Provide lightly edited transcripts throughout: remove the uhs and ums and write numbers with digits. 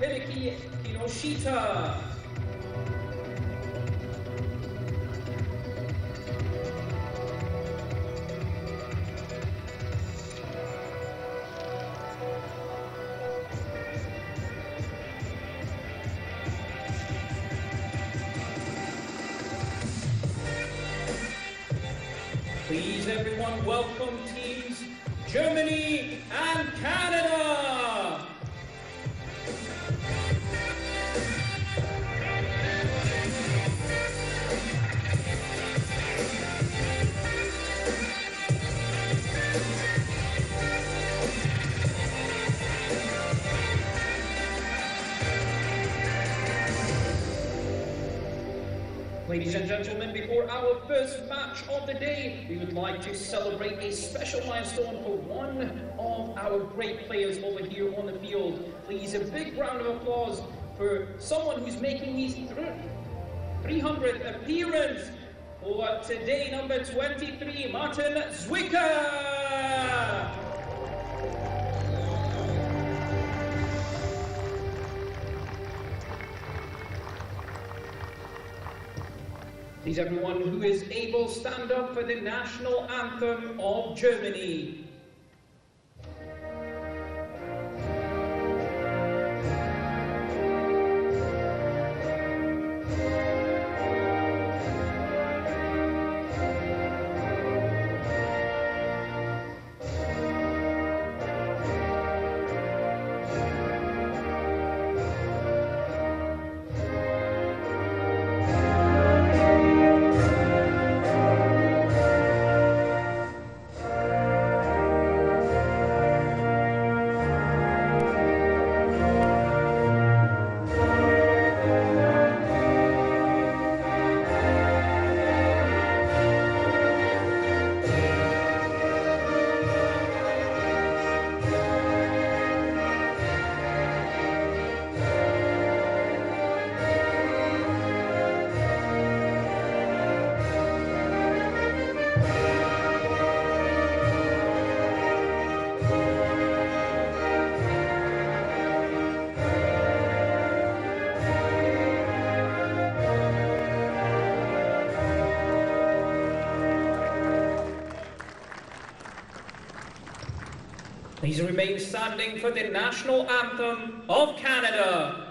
Hideki Kinoshita. Please everyone welcome teams Germany and Canada! Ladies and gentlemen, before our first match of the day, we would like to celebrate a special milestone for one of our great players over here on the field. Please, a big round of applause for someone who's making his 300th appearance for today, number 23, Martin Zwicker! Please everyone who is able, stand up for the national anthem of Germany. Please remain standing for the national anthem of Canada.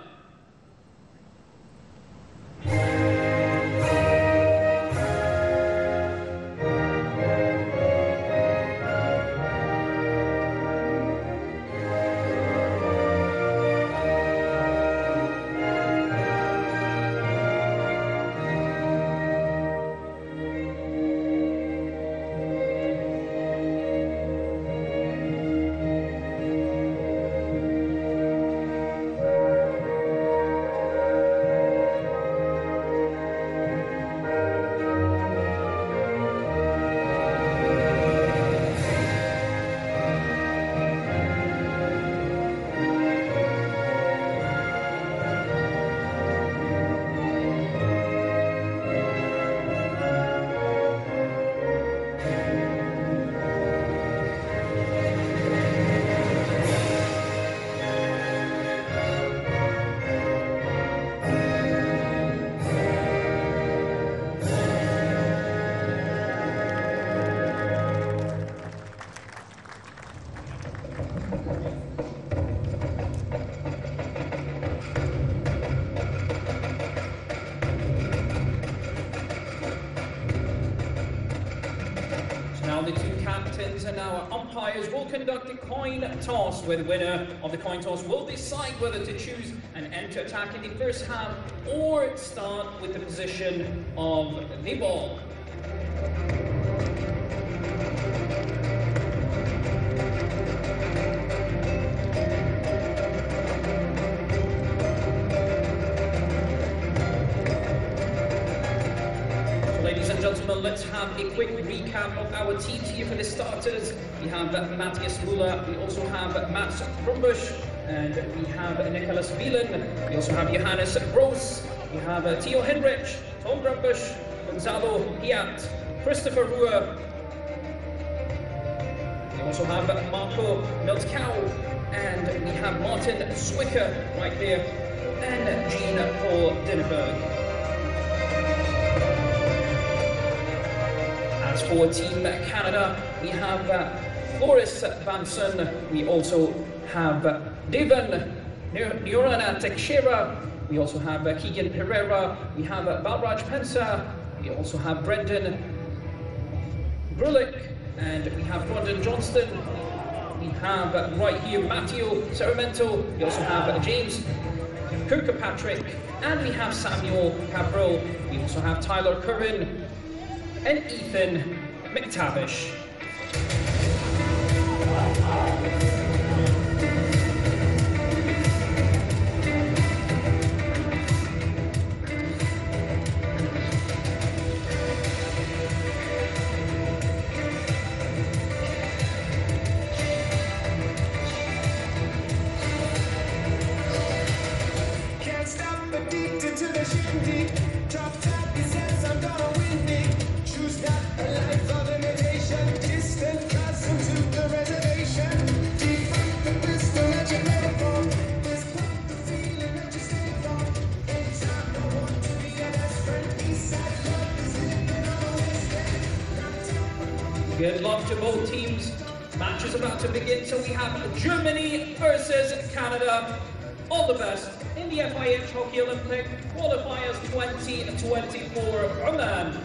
The two captains and our umpires will conduct a coin toss, where the winner of the coin toss will decide whether to choose an end to attack in the first half or start with the position of the ball. Gentlemen, let's have a quick recap of our teams here for the starters. We have Matthias Müller, we also have Mats Krumbusch, and we have Nicholas Wieland. We also have Johannes Gross, we have Theo Henrich, Tom Grumbusch, Gonzalo Hiat, Christopher Ruhr. We also have Marco Miltkau and we have Martin Zwicker right there, and Jean-Paul Dinneberg. As for Team Canada, we have Floris Vanson, we also have Devan Nurana Tekshira, we also have Keegan Pereira, we have Balraj Pensa, we also have Brendan Brulick, and we have Brandon Johnston. We have right here Matteo Ceramento, we also have James Kirkpatrick, and we have Samuel Cabral, we also have Tyler Curran, and Ethan McTavish. Good luck to both teams. Match is about to begin, so we have Germany versus Canada. All the best in the FIH Hockey Olympic Qualifiers 2024 Oman.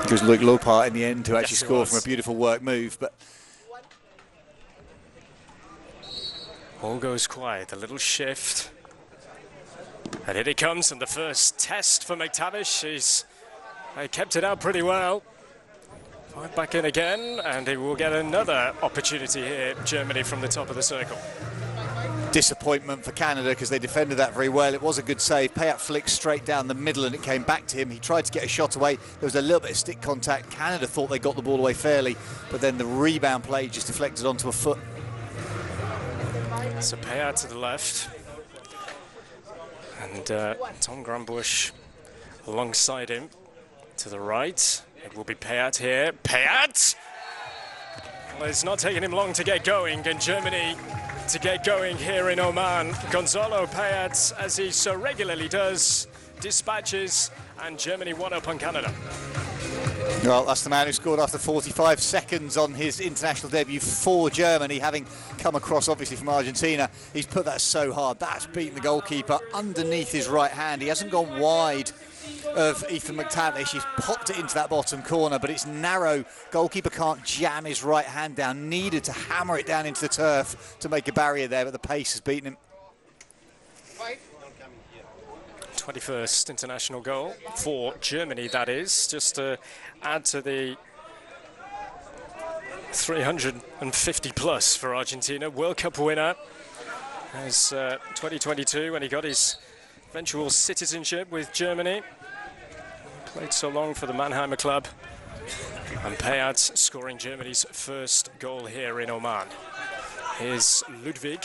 It was Luke Lopart in the end to actually score from a beautiful work move, but all goes quiet, a little shift. And here it comes, and the first test for McTavish. He's kept it out pretty well. Right back in again, and he will get another opportunity here, Germany, from the top of the circle. Disappointment for Canada because they defended that very well. It was a good save. Payat flicked straight down the middle and it came back to him. He tried to get a shot away. There was a little bit of stick contact. Canada thought they got the ball away fairly, but then the rebound play just deflected onto a foot. So Payat to the left. And Tom Grumbush alongside him to the right. It will be Payat here. Payat! Well, it's not taking him long to get going, and Germany to get going here in Oman. Gonzalo Payat, as he so regularly does, dispatches, and Germany 1-up on Canada. Well, that's the man who scored after 45 seconds on his international debut for Germany, having come across obviously from Argentina. He's put that so hard. That's beaten the goalkeeper underneath his right hand. He hasn't gone wide of Ethan McTavish. He's popped it into that bottom corner, but it's narrow. Goalkeeper can't jam his right hand down. Needed to hammer it down into the turf to make a barrier there, but the pace has beaten him. 21st international goal for Germany, that is, just to add to the 350 plus for Argentina. World Cup winner as 2022 when he got his eventual citizenship with Germany. Played so long for the Mannheimer club. And Payat scoring Germany's first goal here in Oman. Here's Ludwig.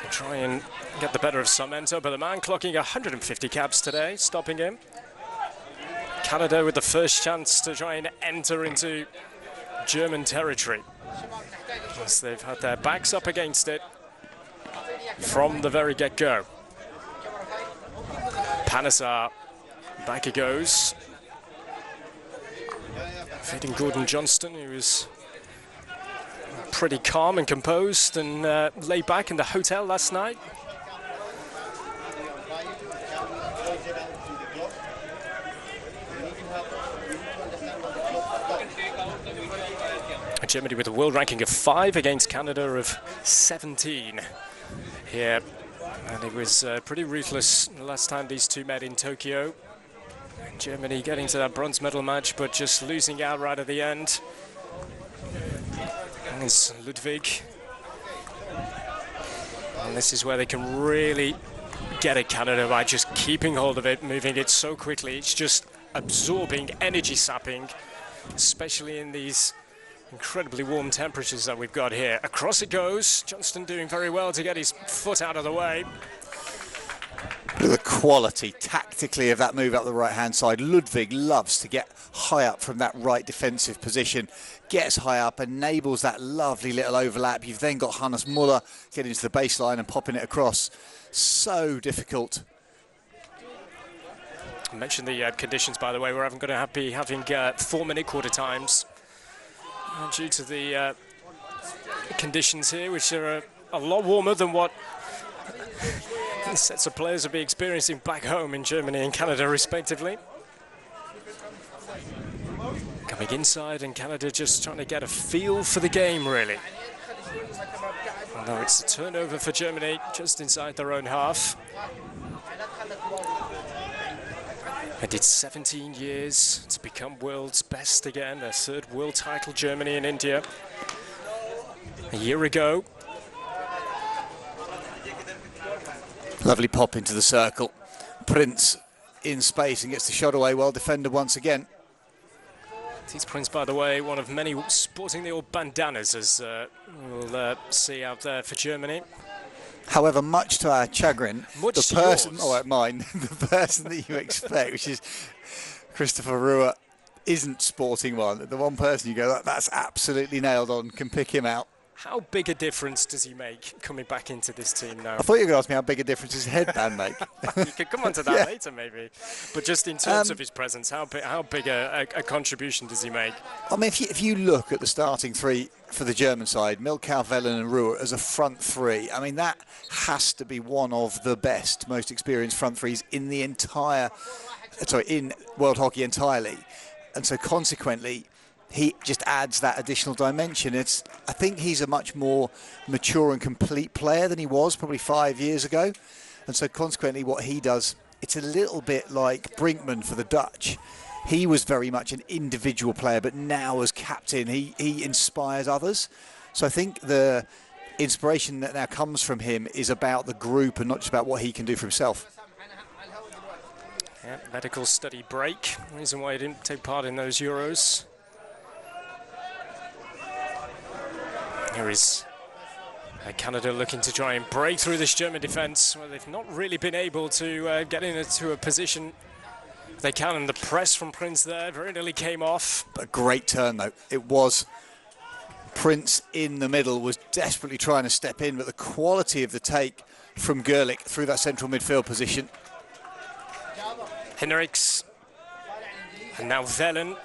Try and get the better of Sarmento, but the man clocking 150 caps today, stopping him. Canada with the first chance to try and enter into German territory, as they've had their backs up against it from the very get-go. Panesar, back he goes. Feeding Gordon Johnston, who was pretty calm and composed and laid back in the hotel last night. Germany with a world ranking of 5 against Canada of 17 here. And it was pretty ruthless the last time these two met in Tokyo. Germany getting to that bronze medal match, but just losing out right at the end. Is Ludwig, and this is where they can really get at Canada by just keeping hold of it, moving it so quickly. It's just absorbing, energy sapping, especially in these incredibly warm temperatures that we've got here. Across it goes. Johnston doing very well to get his foot out of the way. The quality tactically of that move up the right-hand side. Ludwig loves to get high up from that right defensive position. Gets high up, enables that lovely little overlap. You've then got Hannes Muller getting to the baseline and popping it across. So difficult. I mentioned the conditions, by the way. We're going to be having 4-minute quarter times due to the conditions here, which are a lot warmer than what these sets of players will be experiencing back home in Germany and Canada, respectively. Coming inside, and Canada just trying to get a feel for the game, really. Although it's a turnover for Germany just inside their own half. They did 17 years to become world's best again, their 3rd world title, Germany and India. A year ago. Lovely pop into the circle. Prince in space and gets the shot away, well defended once again. He's Prince, by the way, one of many sporting the old bandanas, as we'll see out there for Germany. However, much to our chagrin, the person that you expect, which is Christopher Ruhr, isn't sporting one. The one person you go, that's absolutely nailed on, can pick him out. How big a difference does he make coming back into this team now? I thought you were going to ask me how big a difference his headband make. You could come on to that later, maybe. But just in terms of his presence, how big a contribution does he make? I mean, if you look at the starting 3 for the German side, Milkau, Vellen and Ruhr as a front 3, I mean, that has to be one of the best, most experienced front 3s in the in world hockey entirely. And so consequently, he just adds that additional dimension. I think he's a much more mature and complete player than he was probably 5 years ago. And so consequently what he does, it's a little bit like Brinkman for the Dutch. He was very much an individual player, but now as captain, he inspires others. So I think the inspiration that now comes from him is about the group and not just about what he can do for himself. Yeah, medical study break. Reason why he didn't take part in those Euros. Here is Canada looking to try and break through this German defence. Well, they've not really been able to get into a position they can, and the press from Prince there very nearly came off. A great turn, though. It was Prince in the middle, was desperately trying to step in, but the quality of the take from Gerlich through that central midfield position. Henriks, and now Vellen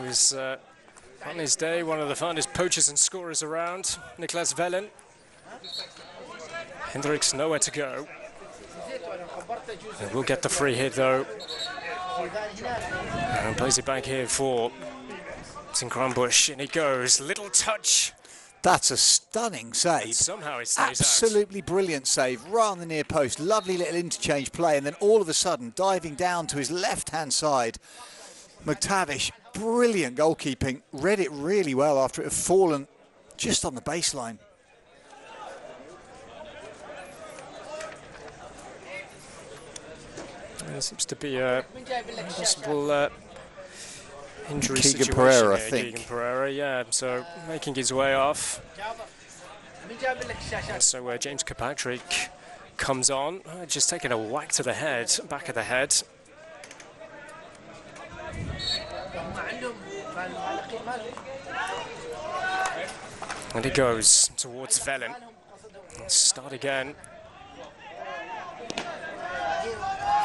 who's on his day one of the finest poachers and scorers around, Niklas Vellen. Hendricks nowhere to go. And we'll get the free hit though. And plays it back here for Zinkranbusch, and he goes, little touch. That's a stunning save. And somehow it stays Absolutely brilliant save, right on the near post. Lovely little interchange play, and then all of a sudden, diving down to his left-hand side, McTavish, brilliant goalkeeping, read it really well after it had fallen just on the baseline. There seems to be a possible injury situation Pereira, here. I think. Keegan Pereira, yeah, so making his way off. So James Kirkpatrick comes on, just taking a whack to the head, back of the head. And he goes towards Vellen. Start again.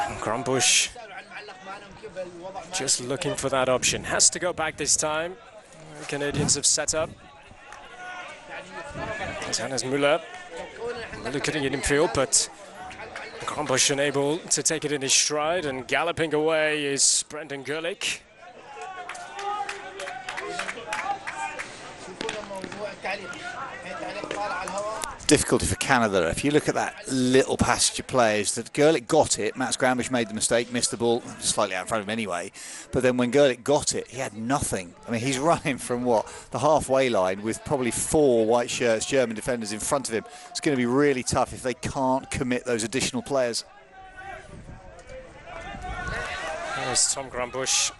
Zinkranbusch just looking for that option. Has to go back this time. The Canadians have set up. Hannes Müller. Müller couldn't get in field, but Zinkranbusch unable to take it in his stride, and galloping away is Brendan Gerlich. Difficulty for Canada. If you look at that little passage of players, that Gerlich got it, Mats Granbusch made the mistake, missed the ball, slightly out in front of him anyway, but then when Gerlich got it, he had nothing. I mean, he's running from what, the halfway line with probably 4 white shirts German defenders in front of him. It's going to be really tough if they can't commit those additional players. There's Tom Granbusch.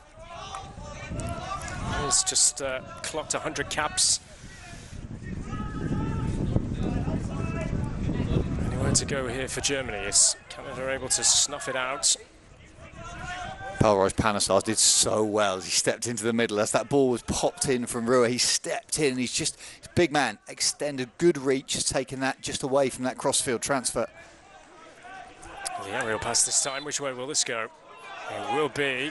He's just clocked 100 caps. Anywhere to go here for Germany is Canada able to snuff it out. Pelroy's Panesars did so well as he stepped into the middle. As that ball was popped in from Rua, he stepped in. He's big man, extended, good reach, has taken that just away from that crossfield transfer. The aerial pass this time. Which way will this go? It will be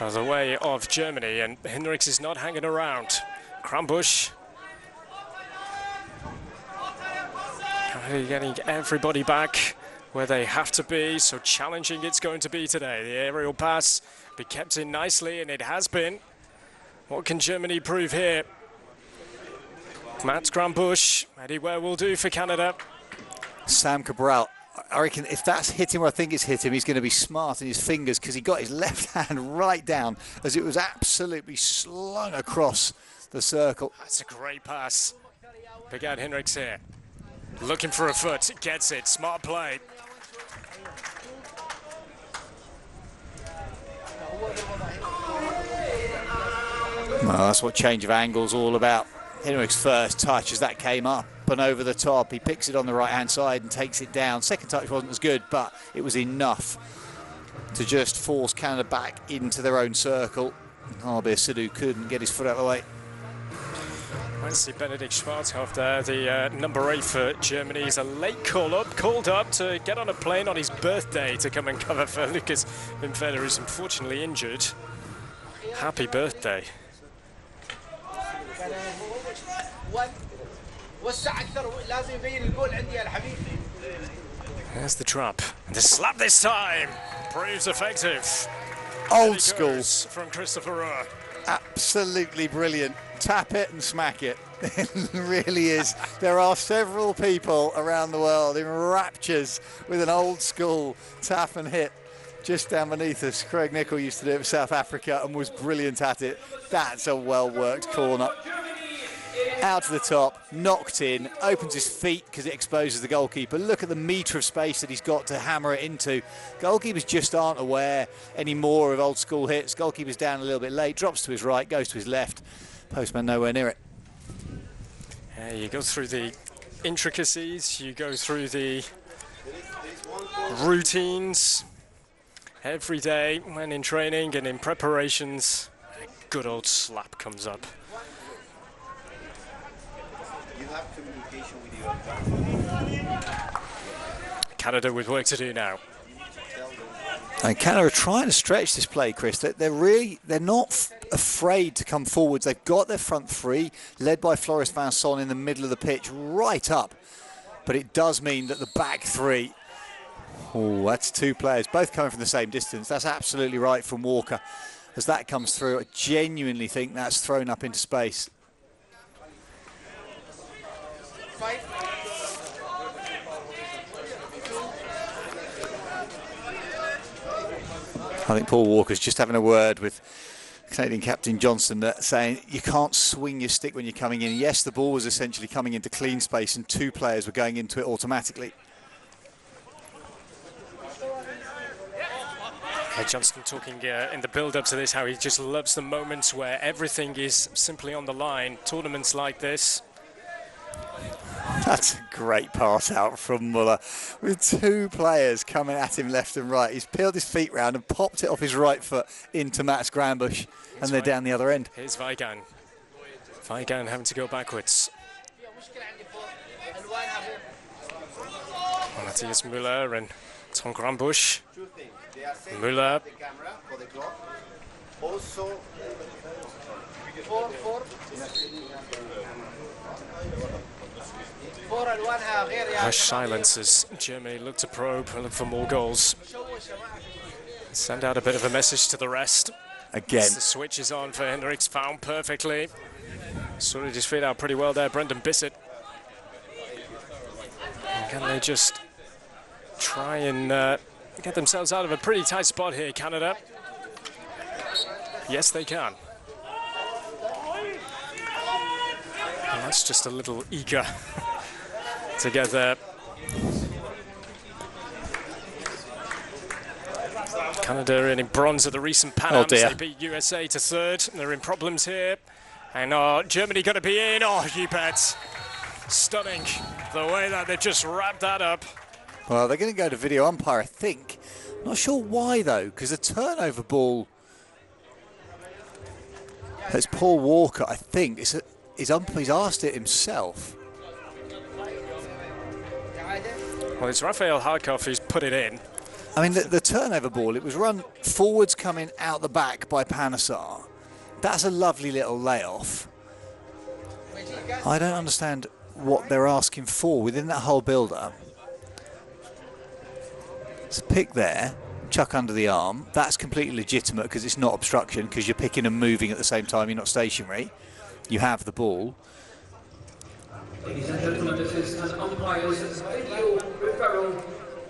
the way of Germany, and Hendricks is not hanging around. Granbusch getting everybody back where they have to be, so challenging it's going to be today. The aerial pass be kept in nicely, and it has been. What can Germany prove here? Mats Granbusch, anywhere will do for Canada. Sam Cabral, I reckon if that's hit him, or I think it's hit him, he's going to be smart in his fingers, because he got his left hand right down as it was absolutely slung across the circle. That's a great pass. Big Ad Hendricks here. Looking for a foot, gets it, smart play. Well, that's what change of angle's all about. Hendricks' first touch as that came up and over the top. He picks it on the right-hand side and takes it down. Second touch wasn't as good, but it was enough to just force Canada back into their own circle. Albir Sidhu couldn't get his foot out of the way. I see Benedikt Schwarzhoff there, the number 8 for Germany. He's a late called up to get on a plane on his birthday to come and cover for Lucas Wimfeder, who's unfortunately injured. Happy birthday. There's the trap. And the slap this time proves effective. Old school from Christopher Rua. Absolutely brilliant. Tap it and smack it. It really is. There are several people around the world in raptures with an old school tap and hit just down beneath us. Craig Nicol used to do it for South Africa and was brilliant at it. That's a well-worked corner. Out to the top, knocked in, opens his feet because it exposes the goalkeeper. Look at the metre of space that he's got to hammer it into. Goalkeepers just aren't aware anymore of old school hits. Goalkeeper's down a little bit late, drops to his right, goes to his left. Postman nowhere near it. You go through the intricacies, you go through the routines every day when in training and in preparations. A good old slap comes up. You have communication with your Canada with work to do now. And Canada are trying to stretch this play, Chris. They're not afraid to come forwards. They've got their front three, led by Floris Vincent in the middle of the pitch, right up. But it does mean that the back three, oh, that's two players, both coming from the same distance. That's absolutely right from Walker. As that comes through, I genuinely think that's thrown up into space. I think Paul Walker's just having a word with Canadian captain Johnston, saying you can't swing your stick when you're coming in. Yes, the ball was essentially coming into clean space and two players were going into it automatically. Johnston talking in the build-up to this, how he just loves the moments where everything is simply on the line. Tournaments like this. That's a great pass out from Muller, with two players coming at him left and right. He's peeled his feet round and popped it off his right foot into Mats Granbush, and they're down the other end. Here's Weigand. Weigand having to go backwards. Matthias Müller and Tom Granbush. Müller. Hush silence as Germany look to probe and look for more goals. Send out a bit of a message to the rest. Again. The switch is on for Hendricks, found perfectly. Sorted his feet out pretty well there, Brendan Bissett. And can they just try and get themselves out of a pretty tight spot here, Canada? Yes, they can. And that's just a little eager to get there. Canada in bronze at the recent Pan Ams. They beat USA to third. They're in problems here. And Germany going to be in? Oh, you bet. Stunning the way that they just wrapped that up. Well, they're going to go to video umpire, I think. Not sure why, though, because the turnover ball, it's Paul Walker, I think. He's asked it himself. Well, it's Rafael Harkov who's put it in. I mean, the turnover ball, it was run forwards coming out the back by Panesar. That's a lovely little layoff. I don't understand what they're asking for within that whole build-up. It's a pick there, chuck under the arm. That's completely legitimate because it's not obstruction, because you're picking and moving at the same time, you're not stationary. You have the ball. Ladies and gentlemen, this is an umpire's video referral.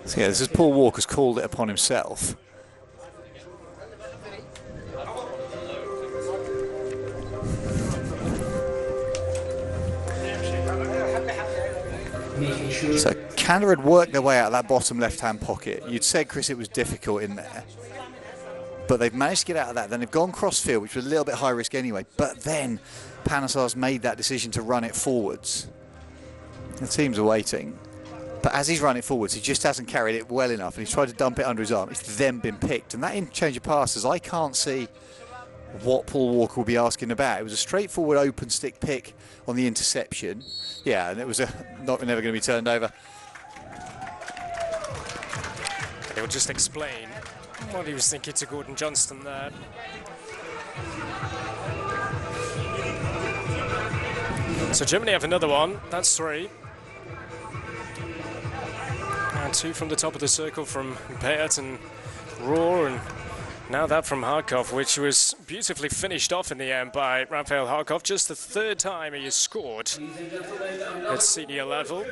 So yeah, this is Paul Walker's called it upon himself. So Canada had worked their way out of that bottom left-hand pocket. You'd said, Chris, it was difficult in there. But they've managed to get out of that. Then they've gone cross-field, which was a little bit high risk anyway. But then Panesar's made that decision to run it forwards. The teams are waiting. But as he's run it forwards, he just hasn't carried it well enough. And he's tried to dump it under his arm. It's then been picked. And that interchange of passes, I can't see what Paul Walker will be asking about. It was a straightforward open stick pick on the interception. Yeah, and it was never going to be turned over. He'll just explain what he was thinking to Gordon Johnston there. So Germany have another one. That's 3. And 2 from the top of the circle from Beat and Rohr, and now that from Harkov, which was beautifully finished off in the end by Rafael Harkov. Just the 3rd time he has scored at senior level.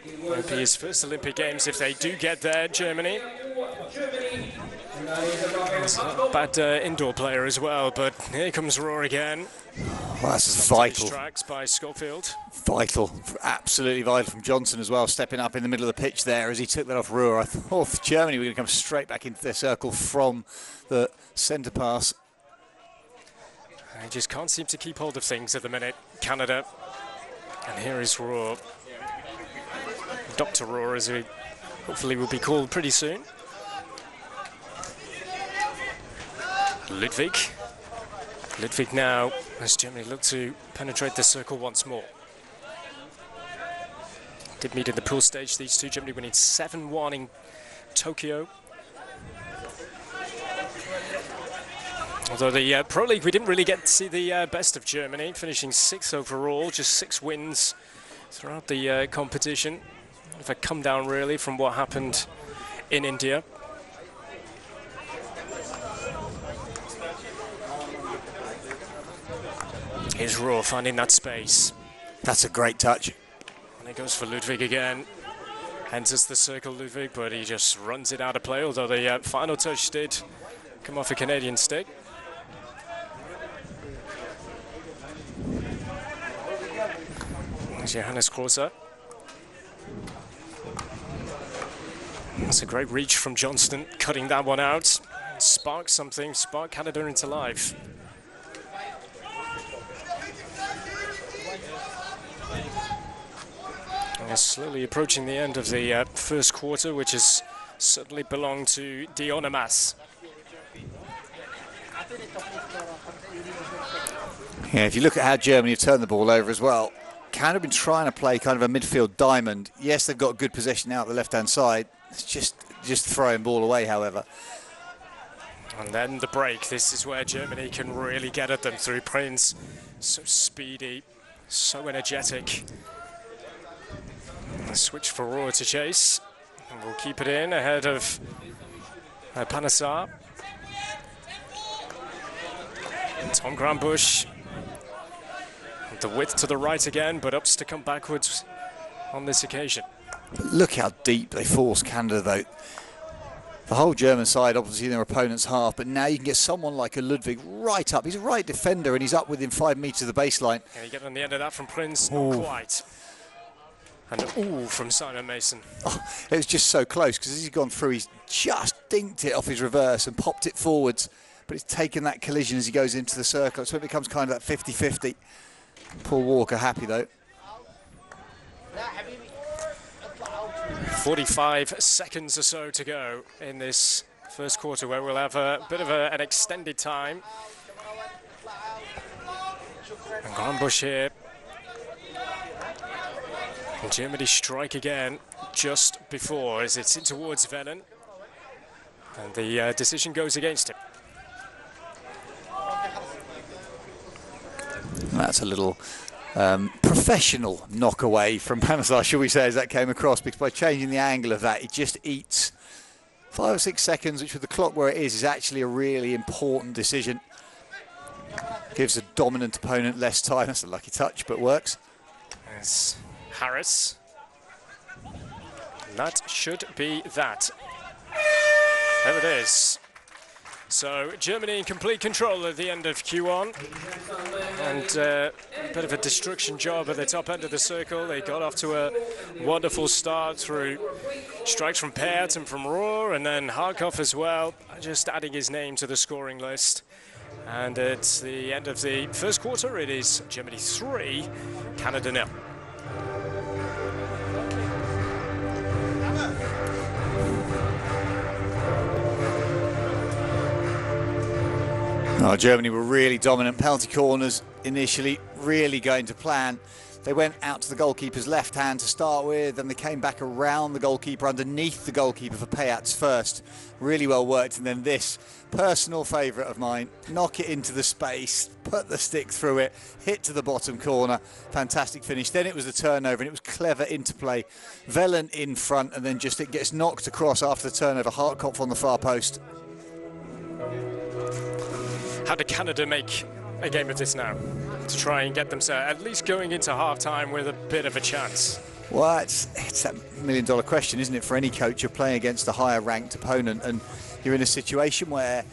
It'll be his first Olympic Games if they do get there, Germany. He's a bad indoor player as well, but here comes Rohr again. Well, that's vital. Tracks by Schofield. Vital, absolutely vital from Johnson as well, stepping up in the middle of the pitch there as he took that off Rohr. I thought Germany were going to come straight back into their circle from the centre pass. They just can't seem to keep hold of things at the minute, Canada. And here is Rohr. Dr. Rohr, as he hopefully will be called pretty soon. Ludwig. Ludwig now, as Germany look to penetrate the circle once more. Did meet in the pool stage, these two. Germany winning 7-1 in Tokyo. Although the Pro League, we didn't really get to see the best of Germany, finishing 6th overall, just 6 wins throughout the competition. If I come down really from what happened in India. Here's Rohr finding that space. That's a great touch. And it goes for Ludwig again. Enters the circle, Ludwig, but he just runs it out of play, although the final touch did come off a Canadian stick. There's Johannes Krause. That's a great reach from Johnston, cutting that one out. Spark something, spark Canada into life. We're slowly approaching the end of the first quarter, which has certainly belonged to Dionamas. Yeah, if you look at how Germany have turned the ball over as well, Canada have been trying to play kind of a midfield diamond. Yes, they've got good possession out the left-hand side. It's just throwing ball away, however. And then the break. This is where Germany can really get at them through Prinz. So speedy, so energetic. Switch for Rohr to chase. And we'll keep it in ahead of Panasar. Tom Grambusch. The width to the right again, but ups to come backwards on this occasion. But look how deep they force Canada, though. The whole German side, obviously, in their opponent's half, but now you can get someone like a Ludwig right up. He's a right defender, and he's up within 5 metres of the baseline. Can he get on the end of that from Prinz? Not quite. And ooh, from Simon Mason. Oh, it was just so close, because as he's gone through, he's just dinked it off his reverse and popped it forwards. But it's taken that collision as he goes into the circle, so it becomes kind of that 50-50. Paul Walker happy, though. 45 seconds or so to go in this first quarter, where we'll have a bit of an extended time. And Grambusch here. And Germany strike again just before, as it's in towards Velen. And the decision goes against him. That's a little professional knock away from Panasar, shall we say, as that came across, because by changing the angle of that, it just eats 5 or 6 seconds, which with the clock where it is actually a really important decision. Gives a dominant opponent less time. That's a lucky touch, but works. Yes. Harris. And that should be that. There it is. So Germany in complete control at the end of Q1, and a bit of a destruction job at the top end of the circle. They got off to a wonderful start through strikes from Peart and from Rohr, and then Harkov as well, just adding his name to the scoring list. And at the end of the first quarter, it is Germany 3, Canada 0. Oh, Germany were really dominant. Penalty corners initially really going to plan. They went out to the goalkeeper's left hand to start with, and they came back around the goalkeeper, underneath the goalkeeper for Peart's first. Really well worked. And then this personal favourite of mine, knock it into the space, put the stick through it, hit to the bottom corner. Fantastic finish. Then it was the turnover, and it was clever interplay. Velen in front, and then just it gets knocked across after the turnover. Hartkopf on the far post. How did Canada make a game of this now to try and get themselves at least going into half-time with a bit of a chance? Well, it's that million-dollar question, isn't it, for any coach? You're playing against a higher-ranked opponent, and you're in a situation where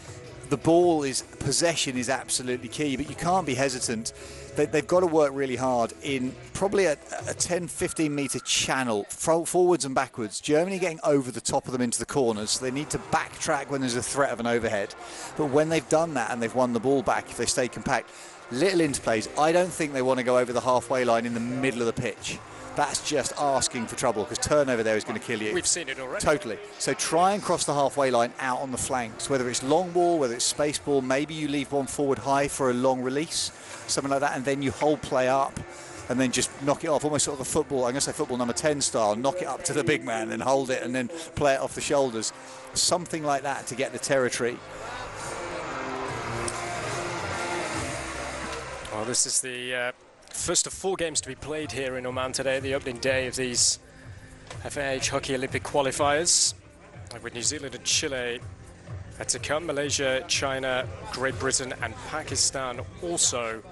the possession is absolutely key, but you can't be hesitant. They've got to work really hard in probably a 10-15 metre channel, forwards and backwards. Germany getting over the top of them into the corners, so they need to backtrack when there's a threat of an overhead. But when they've done that and they've won the ball back, if they stay compact, little interplays, I don't think they want to go over the halfway line in the middle of the pitch. That's just asking for trouble, because turnover there is going to kill you. We've seen it already. Totally. So try and cross the halfway line out on the flanks, whether it's long ball, whether it's space ball, maybe you leave one forward high for a long release, something like that, and then you hold play up and then just knock it off, almost sort of the football, I'm going to say football number 10 style, knock it up to the big man and hold it and then play it off the shoulders. Something like that to get the territory. Well, this is the first of 4 games to be played here in Oman today, the opening day of these FIH Hockey Olympic qualifiers, with New Zealand and Chile to come. Malaysia, China, Great Britain and Pakistan also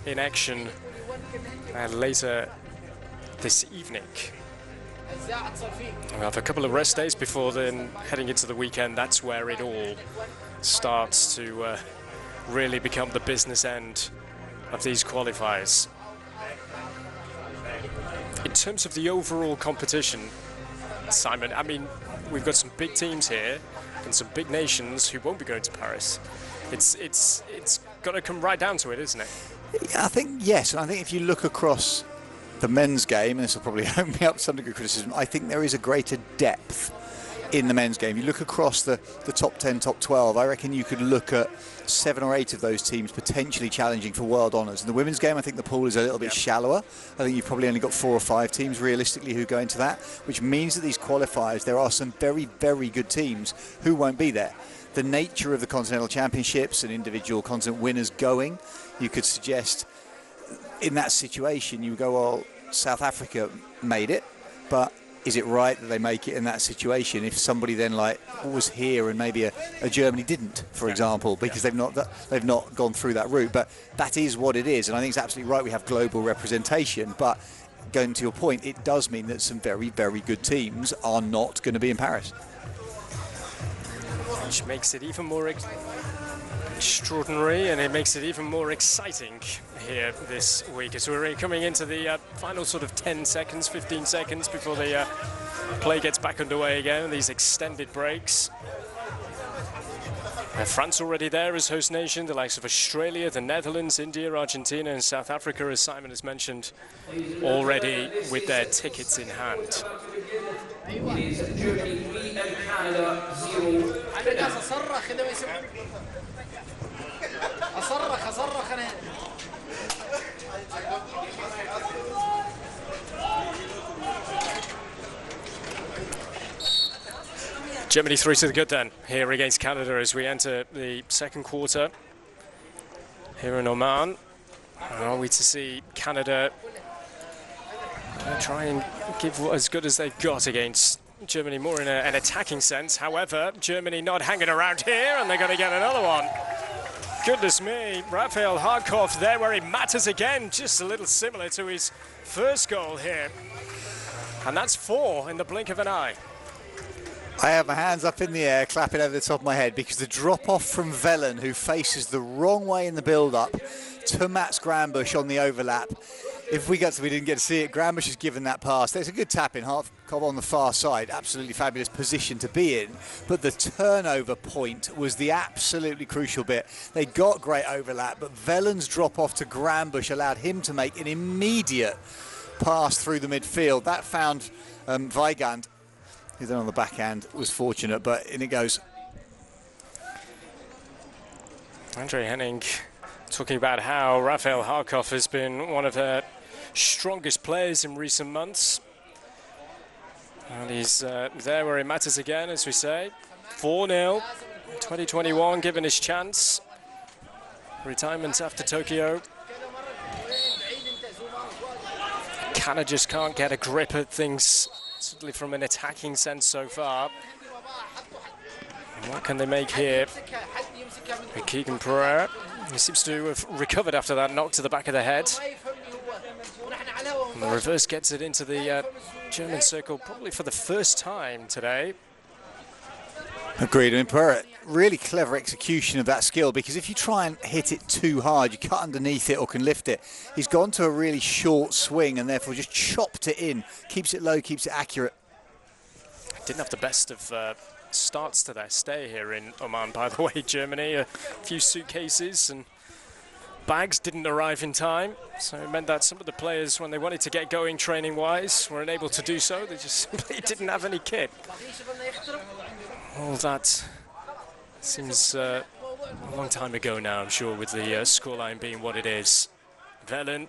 in action later this evening. We have a couple of rest days before then heading into the weekend. That's where it all starts to really become the business end of these qualifiers. In terms of the overall competition, Simon, I mean, we've got some big teams here and some big nations who won't be going to Paris. It's got to come right down to it, isn't it? I think yes, and I think if you look across the men's game, and this will probably open me up to some degree of criticism, I think there is a greater depth in the men's game. You look across the top 10, top 12, I reckon you could look at 7 or 8 of those teams potentially challenging for world honours. In the women's game, I think the pool is a little bit shallower. I think you've probably only got 4 or 5 teams realistically who go into that, which means that these qualifiers, there are some very, very good teams who won't be there. The nature of the Continental Championships and individual continent winners going, you could suggest in that situation, you go, well, South Africa made it, but is it right that they make it in that situation if somebody then like was here and maybe a Germany didn't, for example, because they've not gone through that route? But that is what it is, and I think it's absolutely right. We have global representation, but going to your point, it does mean that some very, very good teams are not going to be in Paris, which makes it even more extraordinary, and it makes it even more exciting here this week as we're coming into the final sort of 10 seconds, 15 seconds before the play gets back underway again, these extended breaks. France already there as host nation, the likes of Australia, the Netherlands, India, Argentina and South Africa, as Simon has mentioned, already with their tickets in hand. It is Germany 3 and Canada 0. Germany 3 to the good then, here against Canada as we enter the second quarter here in Oman. Are we to see Canada try and give as good as they've got against Germany, more in an attacking sense. However, Germany not hanging around here, and they're going to get another one. Goodness me, Rafael Harkov there where he matters again, just a little similar to his first goal here. And that's 4 in the blink of an eye. I have my hands up in the air, clapping over the top of my head, because the drop-off from Velen, who faces the wrong way in the build-up, to Mats Granbush on the overlap. If we didn't get to see it, Granbush has given that pass. There's a good tap in, Harkov on the far side, absolutely fabulous position to be in. But the turnover point was the absolutely crucial bit. They got great overlap, but Velen's drop-off to Granbush allowed him to make an immediate pass through the midfield. That found Weigand, who then on the backhand was fortunate, but in it goes. Andre Henning talking about how Rafael Harkov has been one of their strongest players in recent months. And he's there where it matters again, as we say. 4-0, 2021, given his chance. Retirement after Tokyo. Canada just can't get a grip at things, certainly from an attacking sense so far. And what can they make here? Keegan Pereira, he seems to have recovered after that knock to the back of the head. And the reverse gets it into the German circle, probably for the first time today. Agreed. I mean, Pereira, really clever execution of that skill, because if you try and hit it too hard, you cut underneath it or can lift it. He's gone to a really short swing and therefore just chopped it in, keeps it low, keeps it accurate. Didn't have the best of starts to their stay here in Oman, by the way. Germany, a few suitcases and bags didn't arrive in time, so it meant that some of the players, when they wanted to get going training-wise, were unable to do so. They just simply didn't have any kit. All that seems a long time ago now, I'm sure, with the scoreline being what it is. Velen.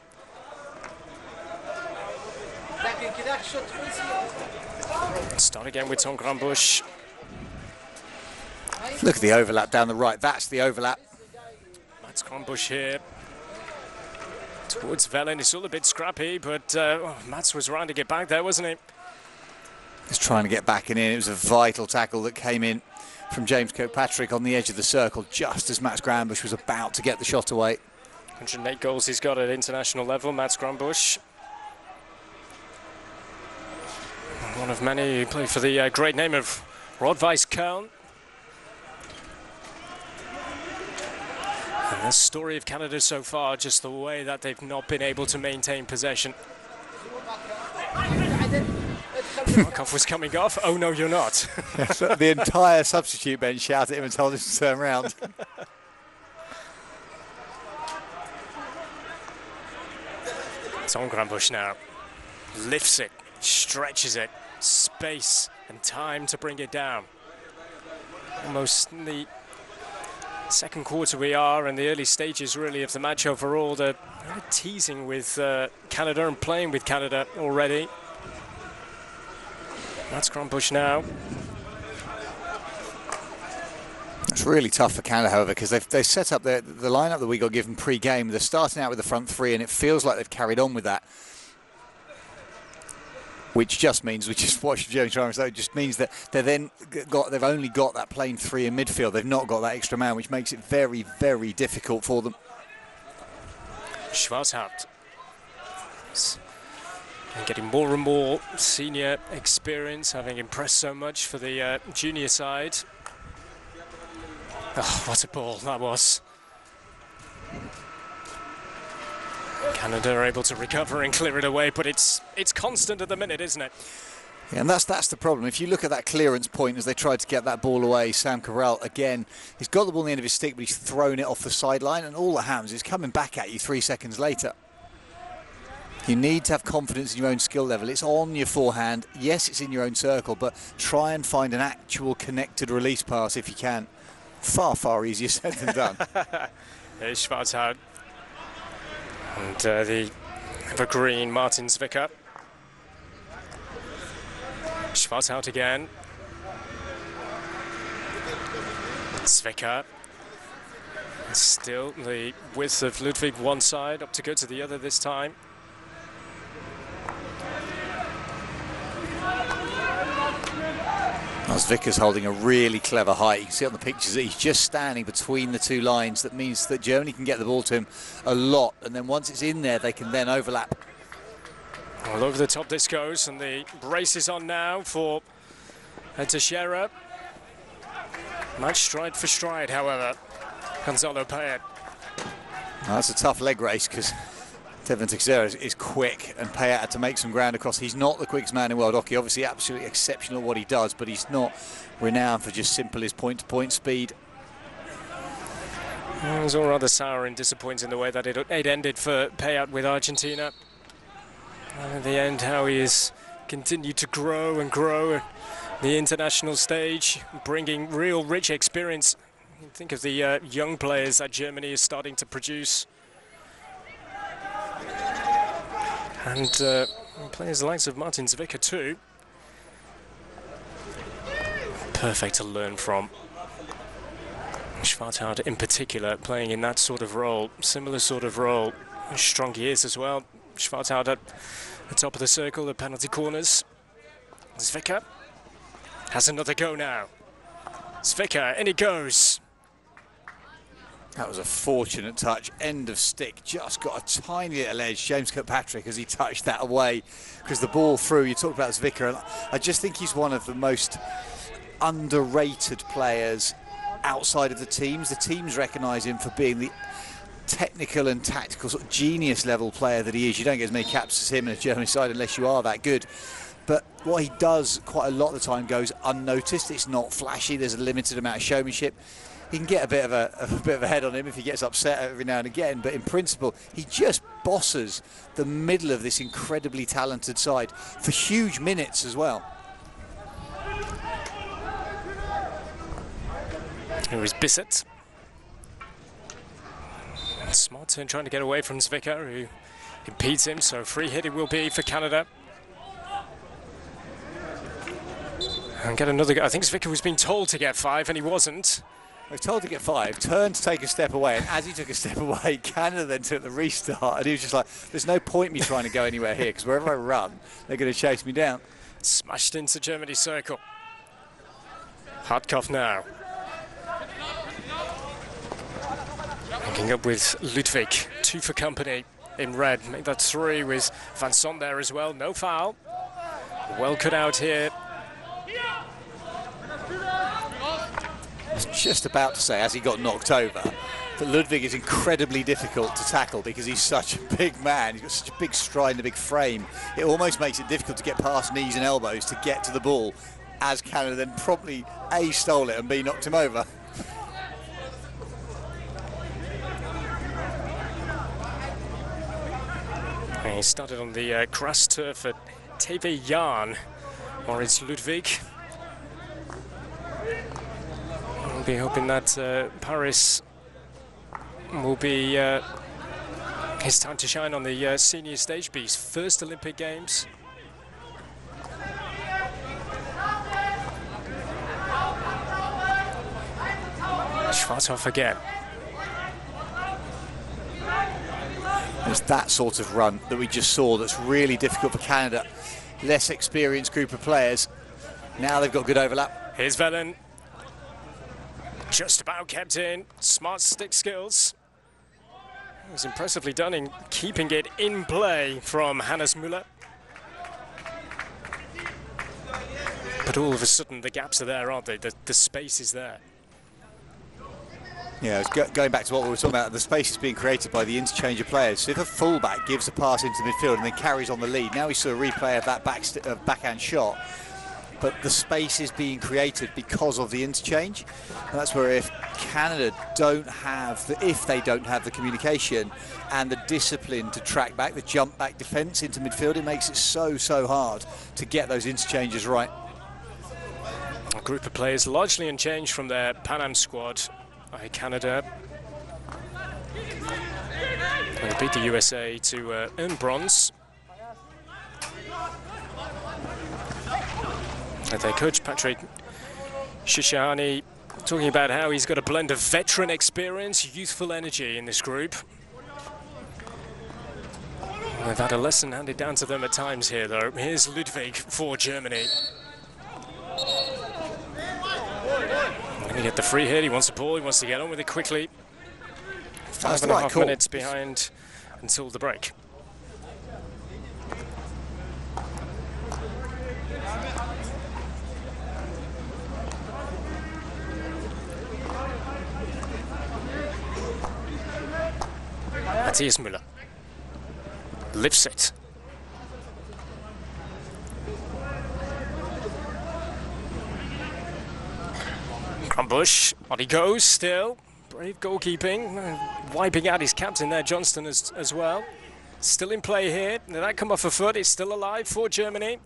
Start again with Tom Granbush. Look at the overlap down the right. That's the overlap. Mats Granbush here. Towards Velen, it's all a bit scrappy, but Mats was rounding it back there, wasn't he? Just trying to get back in. It was a vital tackle that came in from James Kirkpatrick on the edge of the circle, just as Mats Granbush was about to get the shot away. 108 goals he's got at international level, Mats Granbush. One of many who played for the great name of Rot-Weiss Köln. And the story of Canada so far, just the way that they've not been able to maintain possession. Markov was coming off. Oh no, you're not. The entire substitute bench shouted at him and told him to turn around. It's on Granbush now. Lifts it, stretches it, space and time to bring it down. Almost in the second quarter we are, and the early stages really of the match overall. They're kind of teasing with Canada and playing with Canada already. That's Granbush now. It's really tough for Canada, however, because they've set up the lineup that we got given pre-game. They're starting out with the front three, and it feels like they've carried on with that. Which just means, we just watched Jeremy Triumph, so it just means that they've only got that plain three in midfield. They've not got that extra man, which makes it very, very difficult for them. Schwarzhaupt. And getting more and more senior experience, having impressed so much for the junior side. Oh, what a ball that was. Canada are able to recover and clear it away, but it's constant at the minute, isn't it? Yeah, and that's the problem. If you look at that clearance point as they tried to get that ball away, Sam Cabral, again, he's got the ball on the end of his stick, but he's thrown it off the sideline, and all that happens is coming back at you 3 seconds later. You need to have confidence in your own skill level. It's on your forehand. Yes, it's in your own circle, but try and find an actual connected release pass if you can. Far, far easier said than done. There's Schwarzhaupt. And the evergreen Martin Zwicker. Schwarzhaupt again. Zwicker. Still the width of Ludwig one side, up to go to the other this time. Zvicker's holding a really clever height. You can see on the pictures that he's just standing between the two lines. That means that Germany can get the ball to him a lot, and then once it's in there, they can then overlap. All over the top this goes, and the brace is on now for Teixeira. Match stride for stride, however. Gonzalo Payet. That's a tough leg race because Devon Teixeira is quick, and Payet had to make some ground across. He's not the quickest man in world hockey, obviously absolutely exceptional at what he does, but he's not renowned for just simple his point-to-point speed. It was all rather sour and disappointing the way that it ended for Payet with Argentina. And at the end, how he has continued to grow and grow at the international stage, bringing real rich experience. Think of the young players that Germany is starting to produce. And players the likes of Martin Zwicker too. Perfect to learn from. Schwarzhaupt in particular, playing in that sort of role, similar sort of role. Strong he is as well. Schwarzhaupt at the top of the circle, the penalty corners. Zwicker has another go now. Zwicker, in he goes. That was a fortunate touch, end of stick, just got a tiny little edge. James Kirkpatrick as he touched that away, because the ball through. You talked about Zwicker, and I just think he's one of the most underrated players outside of the teams. The teams recognise him for being the technical and tactical sort of genius level player that he is. You don't get as many caps as him in a German side unless you are that good. But what he does quite a lot of the time goes unnoticed. It's not flashy, there's a limited amount of showmanship. He can get a bit of a head on him if he gets upset every now and again, but in principle, he just bosses the middle of this incredibly talented side for huge minutes as well. Here is Bissett. Smart turn trying to get away from Zwicker, who impedes him, so free hit it will be for Canada. And get another go. I think Zwicker was being told to get 5 and he wasn't. I was told to get 5, turned to take a step away, and as he took a step away, Canada then took the restart, and he was just like, there's no point me trying to go anywhere here, because wherever I run, they're going to chase me down. Smashed into Germany's circle. Hartkopf now. Linking up with Ludwig, 2 for company in red. Made that 3 with Vincent there as well, no foul. Well cut out here. I was just about to say, as he got knocked over, that Ludwig is incredibly difficult to tackle because he's such a big man. He's got such a big stride and a big frame. It almost makes it difficult to get past knees and elbows to get to the ball, as Canada then probably A, stole it and B, knocked him over. He started on the grass turf at TV Jan, or it's Ludwig. We'll be hoping that Paris will be his time to shine on the senior stage, be his first Olympic Games. Schwarzhoff again. It's that sort of run that we just saw that's really difficult for Canada. Less experienced group of players. Now they've got good overlap. Here's Velen. Just about kept in. Smart stick skills. It was impressively done in keeping it in play from Hannes Müller. But all of a sudden the gaps are there, aren't they? The space is there. Yeah, going back to what we were talking about, the space is being created by the interchange of players. So if a fullback gives a pass into midfield and then carries on the lead, now we saw a replay of that backhand shot, but the space is being created because of the interchange. And that's where if Canada don't have the communication and the discipline to track back, the jump back defence into midfield, it makes it so hard to get those interchanges right. A group of players largely unchanged from their Pan Am squad. Canada will beat the USA to earn bronze. And their coach Patrick Shishani talking about how he's got a blend of veteran experience, youthful energy in this group. They've had a lesson handed down to them at times here, though. Here's Ludwig for Germany. Going to get the free hit, he wants the ball, he wants to get on with it quickly. 5.5 minutes behind until the break. Matthias Müller lifts it. Bush, on he goes still. Brave goalkeeping, wiping out his captain there, Johnston as well. Still in play here. Did that come off a foot? It's still alive for Germany.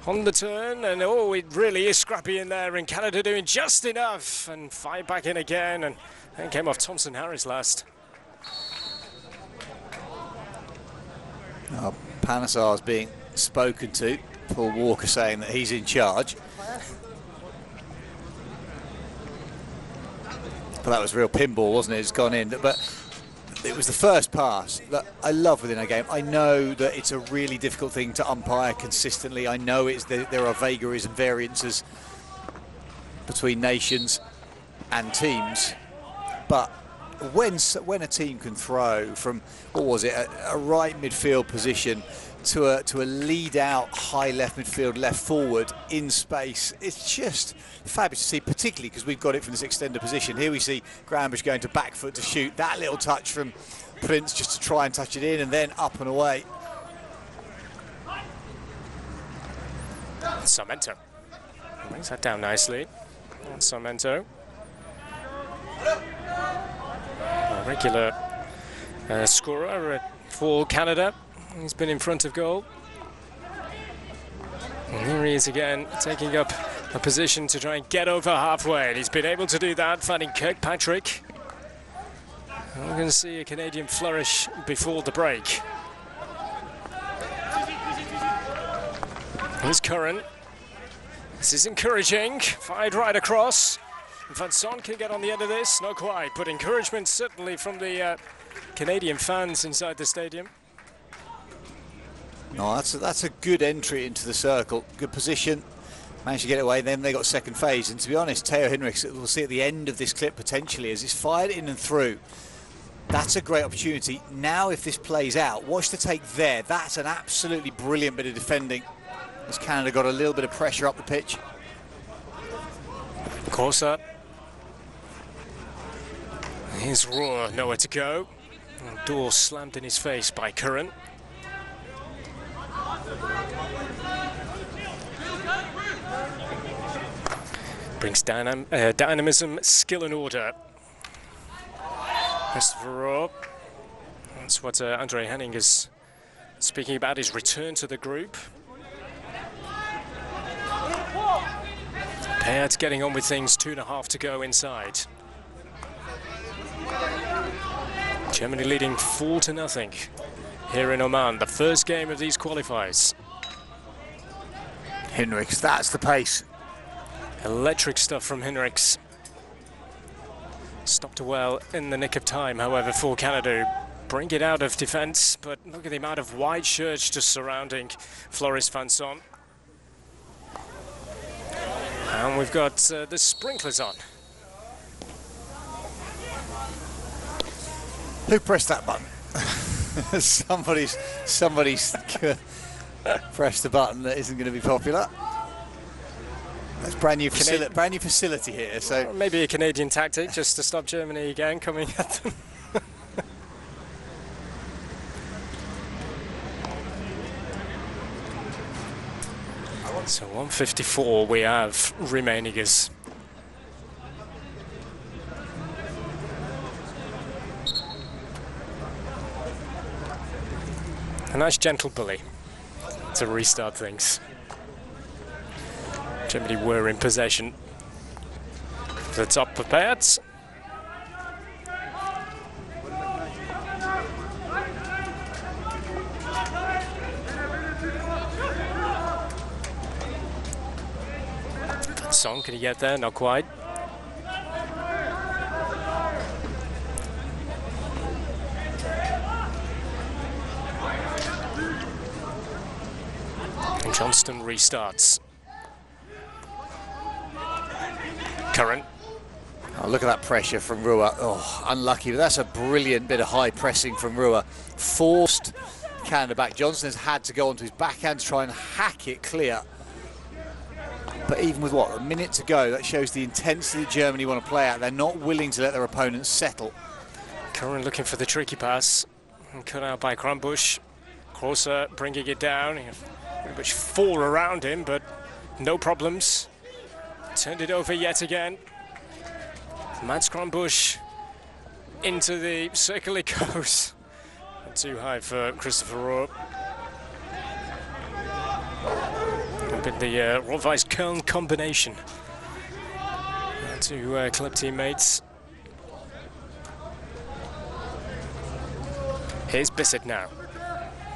On the turn, and oh, it really is scrappy in there, and Canada doing just enough. And fired back in again, and came off Thompson Harris last. Panesar's being spoken to. Paul Walker saying that he's in charge. But that was real pinball, wasn't it? It's gone in. But it was the first pass that I love within a game. I know that it's a really difficult thing to umpire consistently. I know there are vagaries and variances between nations and teams. But when a team can throw from, what was it, a right midfield position to a lead out high left midfield, left forward in space, it's just fabulous to see, particularly because we've got it from this extended position. Here we see Granbush going to back foot to shoot. That little touch from Prince just to try and touch it in, and then up and away. Sarmento brings that down nicely. And Sarmento, a regular scorer for Canada. He's been in front of goal. And here he is again, taking up a position to try and get over halfway. And he's been able to do that, finding Kirkpatrick. We're going to see a Canadian flourish before the break. Here's Curran. This is encouraging. Fired right across. Van Son can get on the end of this, not quite, but encouragement certainly from the Canadian fans inside the stadium. No, that's a good entry into the circle, good position, managed to get it away, then they got second phase, and to be honest, Theo Hinrichs, we'll see at the end of this clip potentially, as he's fired in and through. That's a great opportunity. Now if this plays out, watch the take there, that's an absolutely brilliant bit of defending, as Canada got a little bit of pressure up the pitch. Corsa. Here's Roar, nowhere to go. Door slammed in his face by Curran. Brings dynamism, skill and order. Christopher Roar. That's what Andre Henning is speaking about, his return to the group. Payat getting on with things, 2.5 to go inside. Germany leading 4-0 here in Oman, the first game of these qualifiers. Hinrichs, that's the pace. Electric stuff from Hinrichs. Stopped well in the nick of time, however, for Canada. Bring it out of defence, but look at the amount of white shirts just surrounding Floris Van Son. And we've got the sprinklers on. Who pressed that button? somebody's pressed the button that isn't going to be popular. That's brand new facility here. So maybe a Canadian tactic just to stop Germany again coming at them. So 154 we have remaining as a nice gentle bully to restart things. Germany were in possession. The top of Payat. Song, can he get there? Not quite. And Johnston restarts. Curran. Oh, look at that pressure from Rua. Oh, unlucky, but that's a brilliant bit of high pressing from Rua. Forced Canada back. Johnston has had to go onto his backhand to try and hack it clear. But even with what, a minute to go, that shows the intensity that Germany want to play at. They're not willing to let their opponents settle. Curran looking for the tricky pass. And cut out by Krambusch. Krause bringing it down. Pretty much fall around him, but no problems. Turned it over yet again. Mats Krambusch into the circle it goes. Not too high for Christopher Rohr. But the Rohrweiss-Köln combination. Two club teammates. Here's Bissett now.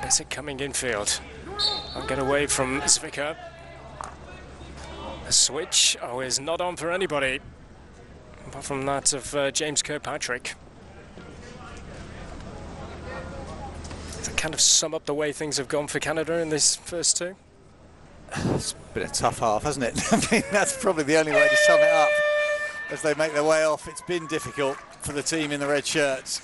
Bissett coming infield. I'll get away from Zwicker. A switch, is not on for anybody. Apart from that of James Kirkpatrick. Does that kind of sum up the way things have gone for Canada in these first two? It's been a tough half, hasn't it? I mean, that's probably the only way to sum it up. As they make their way off, it's been difficult for the team in the red shirts.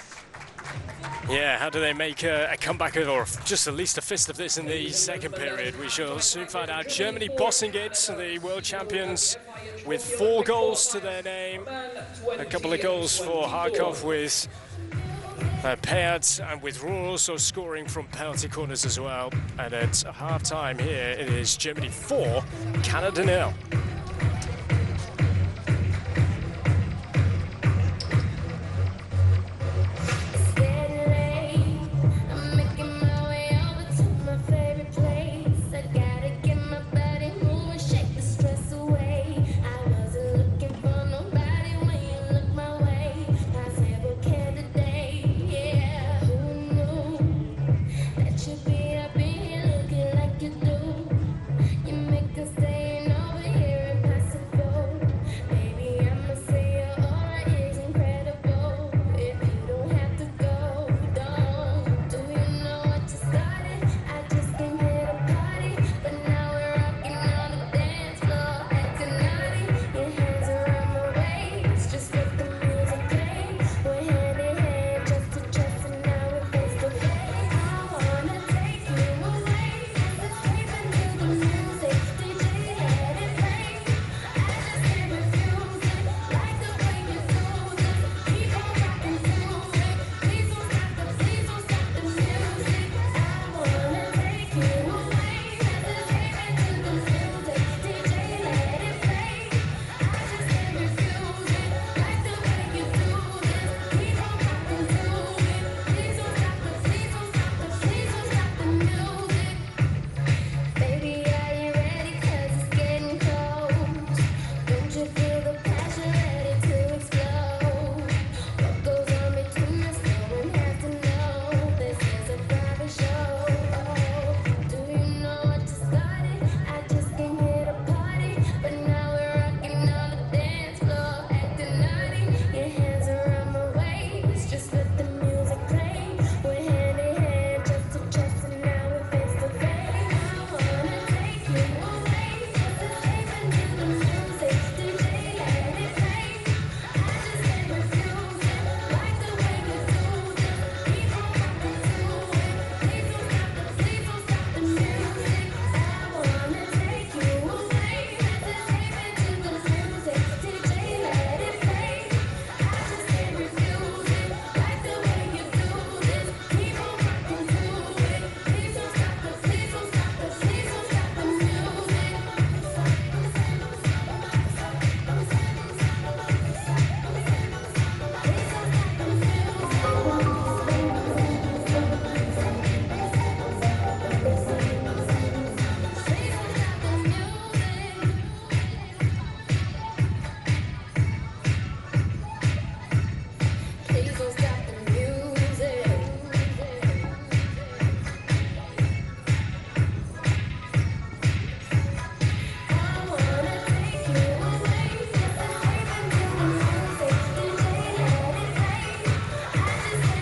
Yeah, how do they make a comeback or just at least a fist of this in the second period? We shall soon find out. Germany bossing it, the world champions, with 4 goals to their name. A couple of goals for Harkov with Payat, and with Rohr also scoring from penalty corners as well. And at half-time here, it is Germany 4, Canada 0. Staying over here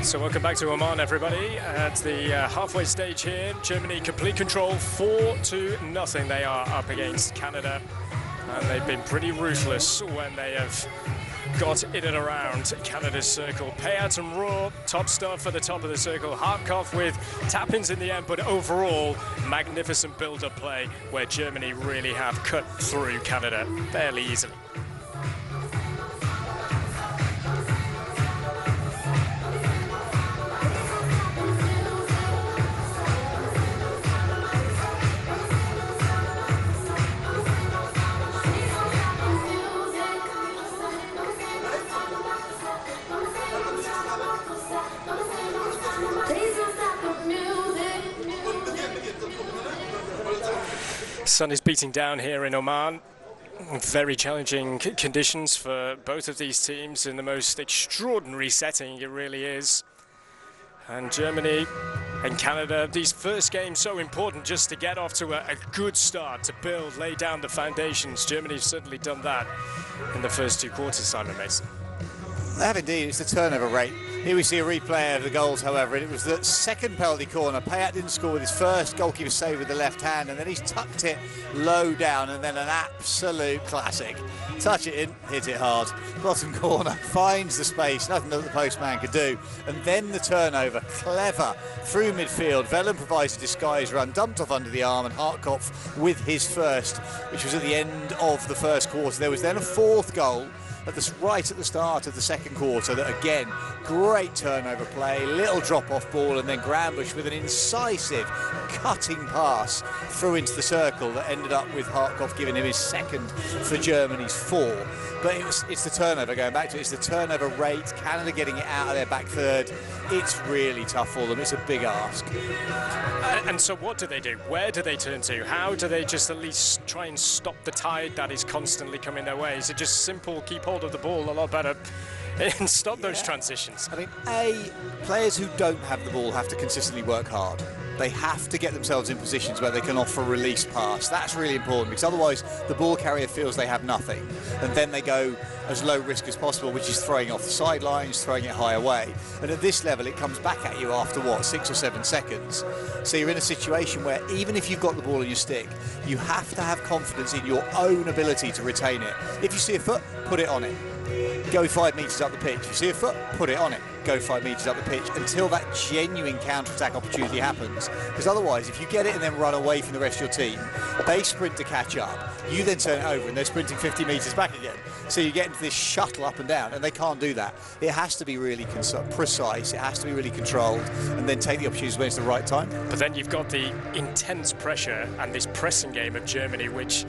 So welcome back to Oman, everybody. At the halfway stage here, Germany complete control, 4-0. They are up against Canada, and they've been pretty ruthless when they have got in and around Canada's circle. Payat and Raw, top stuff at the top of the circle. Harkov with tap-ins in the end, but overall, magnificent build-up play where Germany really have cut through Canada fairly easily. Sun is beating down here in Oman. Very challenging conditions for both of these teams in the most extraordinary setting, it really is. And Germany and Canada, these first games so important just to get off to a good start, to build, lay down the foundations. Germany's certainly done that in the first 2 quarters, Simon Mason. They have indeed. It's the turnover rate. Here we see a replay of the goals, however, and it was the second penalty corner. Payat didn't score with his first, goalkeeper save with the left hand, and then he's tucked it low down, and then an absolute classic. Touch it in, hit it hard. Bottom corner, finds the space, nothing that the postman could do. And then the turnover, clever, through midfield. Velen provides a disguise run, dumped off under the arm, and Hartkopf with his first, which was at the end of the first quarter. There was then a fourth goal right at the start of the second quarter that, again, great turnover play, little drop-off ball, and then Grambusch with an incisive cutting pass through into the circle that ended up with Hartkopf giving him his second for Germany's 4. But it's the turnover, going back to it, it's the turnover rate, Canada getting it out of their back third. It's really tough for them. It's a big ask. And so what do they do? Where do they turn to? How do they just at least try and stop the tide that is constantly coming their way? Is it just simple, keep hold of the ball a lot better and stop those transitions? I mean, players who don't have the ball have to consistently work hard. They have to get themselves in positions where they can offer a release pass. That's really important, because otherwise the ball carrier feels they have nothing, and then they go as low risk as possible, which is throwing off the sidelines, throwing it high away. And at this level, it comes back at you after, 6 or 7 seconds. So you're in a situation where even if you've got the ball in your stick, you have to have confidence in your own ability to retain it. If you see a foot, put it on it. Go 5 metres up the pitch. If you see a foot, put it on it. Go 5 metres up the pitch until that genuine counter-attack opportunity happens. Because otherwise, if you get it and then run away from the rest of your team, they sprint to catch up. You then turn it over and they're sprinting 50 metres back again. So you get into this shuttle up and down, and they can't do that. It has to be really precise, it has to be really controlled, and then take the opportunities when it's the right time. But then you've got the intense pressure and this pressing game of Germany, which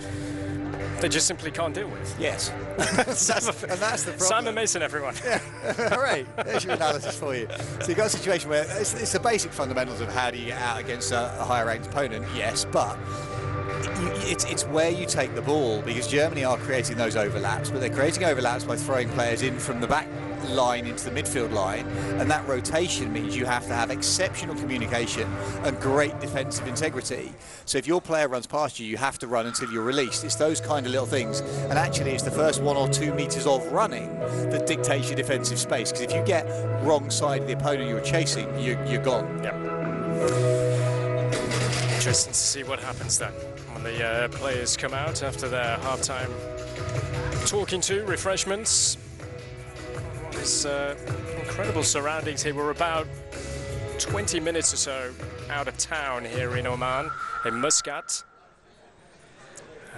they just simply can't deal with. Yes. that's the problem. Simon Mason, everyone. Yeah. All right. There's your analysis for you. So you've got a situation where it's the basic fundamentals of how do you get out against a higher ranked opponent, yes, but it's where you take the ball, because Germany are creating those overlaps, but they're creating overlaps by throwing players in from the back line into the midfield line, and that rotation means you have to have exceptional communication and great defensive integrity. So if your player runs past you, you have to run until you're released. It's those kind of little things, and actually it's the first 1 or 2 metres of running that dictates your defensive space, because if you get wrong side of the opponent you're chasing, you're gone. Yep. Interesting to see what happens then when the players come out after their half-time talking to, refreshments. It's incredible surroundings here. We're about 20 minutes or so out of town here in Oman, in Muscat.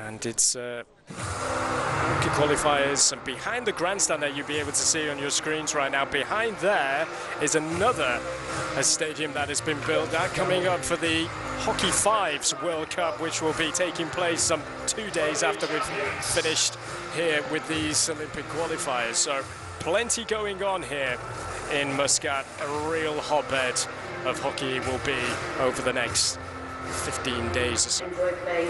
And it's hockey qualifiers, and behind the grandstand that you'll be able to see on your screens right now, behind there is another stadium that has been built, that coming up for the Hockey Fives World Cup, which will be taking place some 2 days after we've finished here with these Olympic qualifiers. So plenty going on here in Muscat. A real hotbed of hockey will be over the next 15 days or so.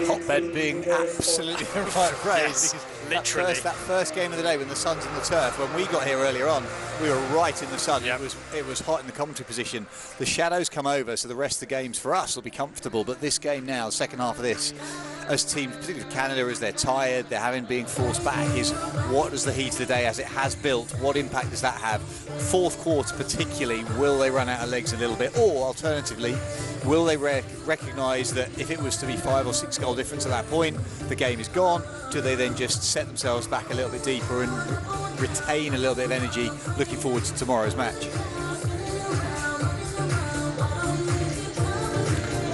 Hotbed being absolutely the right phrase. Yes, literally. That first game of the day when the sun's on the turf, when we got here earlier on, we were right in the sun. Yep. It was hot in the commentary position. The shadows come over, so the rest of the games for us will be comfortable, but this game now, the second half of this, as teams, particularly Canada, as they're tired, they're having being forced back, is what does the heat of the day, as it has built, what impact does that have? Fourth quarter particularly, will they run out of legs a little bit? Or alternatively, will they recognise that if it was to be 5 or 6 goal difference at that point, the game is gone? Do they then just set themselves back a little bit deeper and retain a little bit of energy looking forward to tomorrow's match?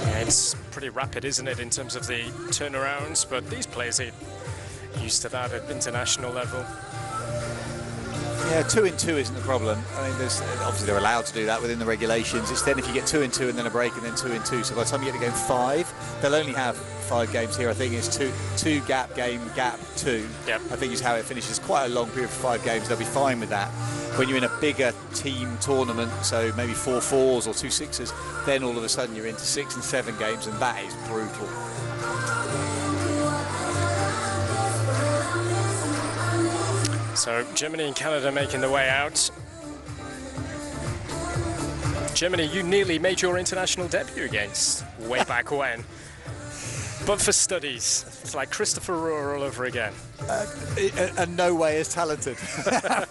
Yeah, it's pretty rapid, isn't it, in terms of the turnarounds, but these players are used to that at international level. Yeah, 2-2 isn't the problem. I mean, obviously they're allowed to do that within the regulations. It's then if you get 2-2 and then a break and then 2-2. So by the time you get to game 5, they'll only have 5 games here. I think it's two gap game, gap 2. Yep. I think is how it finishes. Quite a long period for 5 games. They'll be fine with that. When you're in a bigger team tournament, so maybe 4 4s or 2 6s, then all of a sudden you're into 6 and 7 games, and that is brutal. So Germany and Canada making the way out. Germany, you nearly made your international debut against way back when. But for studies, it's like Christopher Rohr all over again. And no way as talented.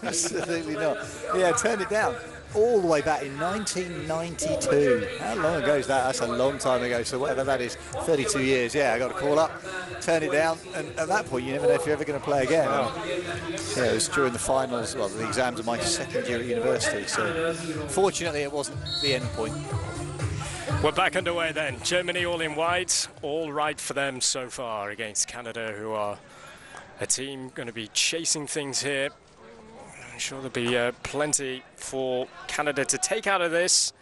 Absolutely not. Yeah, turned it down all the way back in 1992. How long ago is that? That's a long time ago. So whatever that is, 32 years. Yeah, I got a call up, turn it down, and at that point you never know if you're ever going to play again. Yeah, it was during the finals, well, the exams of my second year at university. So fortunately, it wasn't the end point. We're back underway then. Germany all in white, all right for them so far against Canada, who are a team going to be chasing things here. I'm sure there'll be plenty for Canada to take out of this,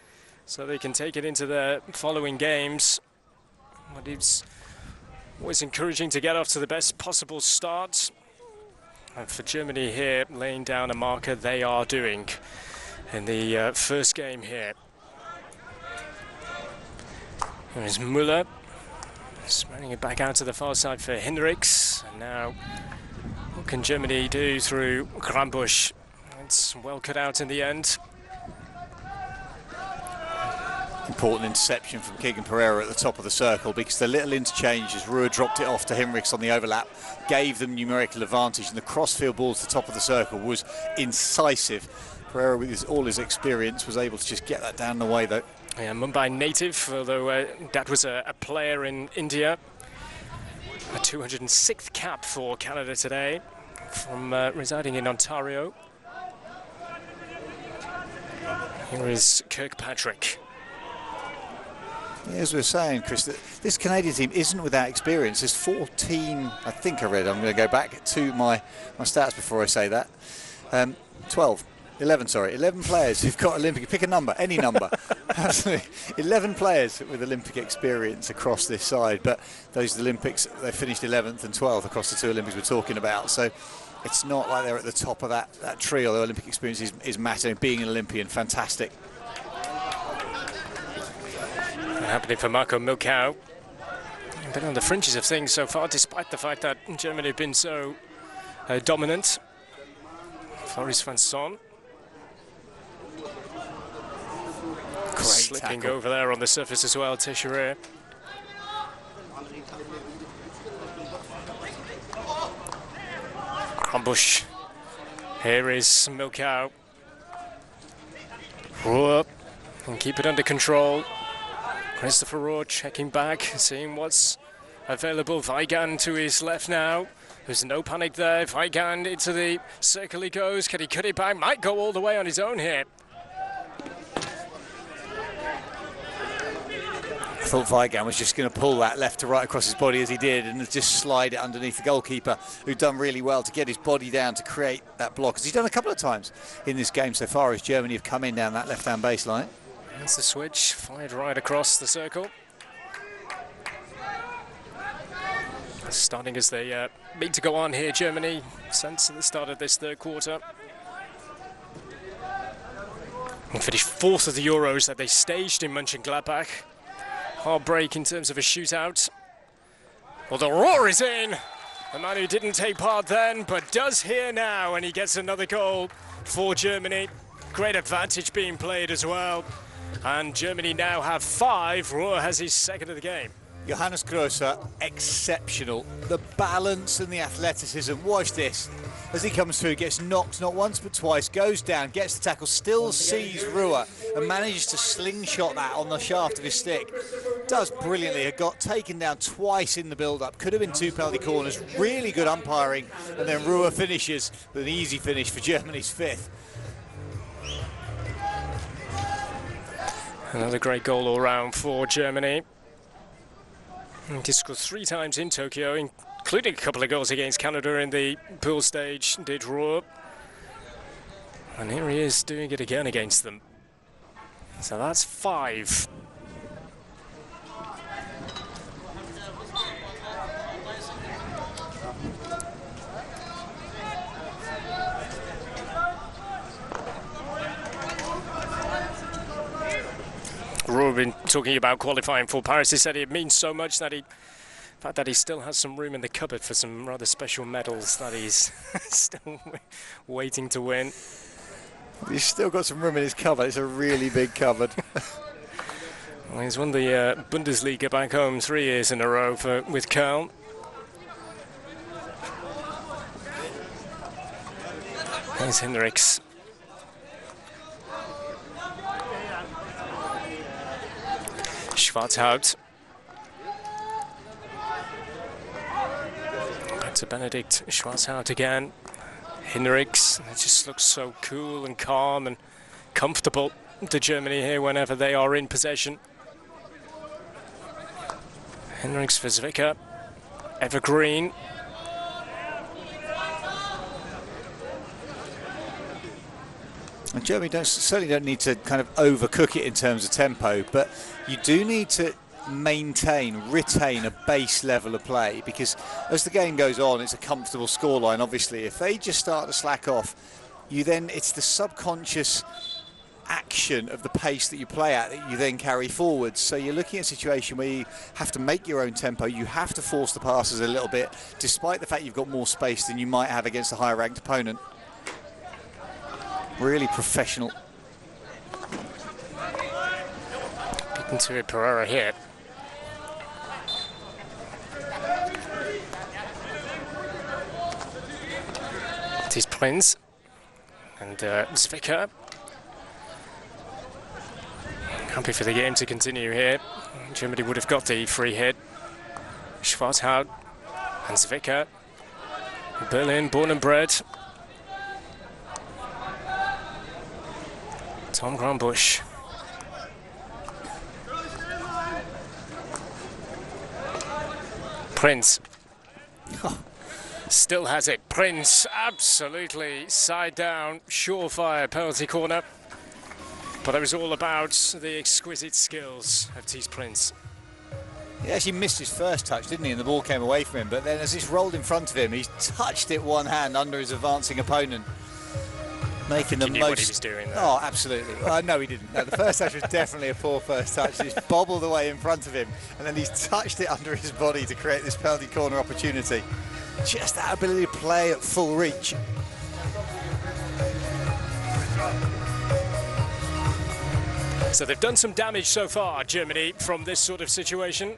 so they can take it into their following games. But it's always encouraging to get off to the best possible start. And for Germany here, laying down a marker they are doing in the first game here. There's Müller, spreading it back out to the far side for Hinrichs. And now, what can Germany do through Grambusch? It's well cut out in the end. Important interception from Keegan Pereira at the top of the circle, because the little interchange as Ruhr dropped it off to Hinrichs on the overlap gave them numerical advantage, and the crossfield ball to the top of the circle was incisive. Pereira, with all his experience, was able to just get that down the way though. Yeah, Mumbai native, although that was a player in India. A 206th cap for Canada today, from residing in Ontario. Here is Kirkpatrick. Yeah, as we were saying, Chris, that this Canadian team isn't without experience. There's 14, I think I read, I'm going to go back to my stats before I say that. 11 players who've got Olympic, pick a number, any number. 11 players with Olympic experience across this side, but those Olympics, they finished 11th and 12th across the 2 Olympics we're talking about. So it's not like they're at the top of that tree, although Olympic experience is massive. Being an Olympian, fantastic. Happening for Marco Milkau. Been on the fringes of things so far, despite the fact that Germany have been so dominant. Floris van Son. Slipping tackle over there on the surface as well, Teixeira. Grambusch. Here is Milkau. Whoop. And keep it under control. Christopher Rohr checking back, seeing what's available. Weigand to his left now. There's no panic there. Weigand into the circle he goes. Can he cut it back? Might go all the way on his own here. I thought Weigand was just going to pull that left to right across his body as he did, and just slide it underneath the goalkeeper, who'd done really well to get his body down to create that block, as he's done a couple of times in this game so far as Germany have come in down that left-hand baseline. That's the switch, fired right across the circle. Starting as they need to go on here, Germany, since the start of this third quarter. And finished 4th of the Euros that they staged in Mönchengladbach. Hard break in terms of a shootout. Well, the Rohr is in. The man who didn't take part then, but does here now, and he gets another goal for Germany. Great advantage being played as well. And Germany now have 5. Rohr has his second of the game. Johannes Grosser, exceptional. The balance and the athleticism. Watch this. As he comes through, gets knocked not once but twice, goes down, gets the tackle, still sees Rua and manages to slingshot that on the shaft of his stick. Does brilliantly. Had got taken down twice in the build-up. Could have been 2 penalty corners. Really good umpiring. And then Rua finishes with an easy finish for Germany's 5th. Another great goal all round for Germany. He scored 3 times in Tokyo, including a couple of goals against Canada in the pool stage, did Rua. And here he is doing it again against them. So that's 5. Rua been talking about qualifying for Paris. He said it means so much that in fact that he still has some room in the cupboard for some rather special medals that he's still waiting to win. He's still got some room in his cupboard. It's a really big cupboard. Well, he's won the Bundesliga back home 3 years in a row with Köln. Here's Hendricks. Schwarzhaut. Back to Benedikt Schwarzhaut again. Hendricks. It just looks so cool and calm and comfortable to Germany here whenever they are in possession. Hendricks for Zwicker. Evergreen. And Germany certainly don't need to kind of overcook it in terms of tempo, but you do need to retain a base level of play, because as the game goes on, it's a comfortable scoreline. Obviously, if they just start to slack off, it's the subconscious action of the pace that you play at that you then carry forwards. So you're looking at a situation where you have to make your own tempo, you have to force the passes a little bit, despite the fact you've got more space than you might have against a higher ranked opponent. Really professional. Beaten to it, Pereira here. It is Prince and Zwicker. Happy for the game to continue here. Germany would have got the free hit. Schwarzhaut and Zwicker. Berlin, born and bred. Tom Grumbush. Prince. Still has it. Prince absolutely side down, surefire penalty corner. But it was all about the exquisite skills of Thies Prince. He actually missed his first touch, didn't he? And the ball came away from him. But then as it's rolled in front of him, he touched it one hand under his advancing opponent. Making the most. What he was doing there. Oh, absolutely. No, he didn't. No, the first touch was definitely a poor first touch. He's bobbled away in front of him, and then he's touched it under his body to create this penalty corner opportunity. Just that ability to play at full reach. So they've done some damage so far, Germany, from this sort of situation.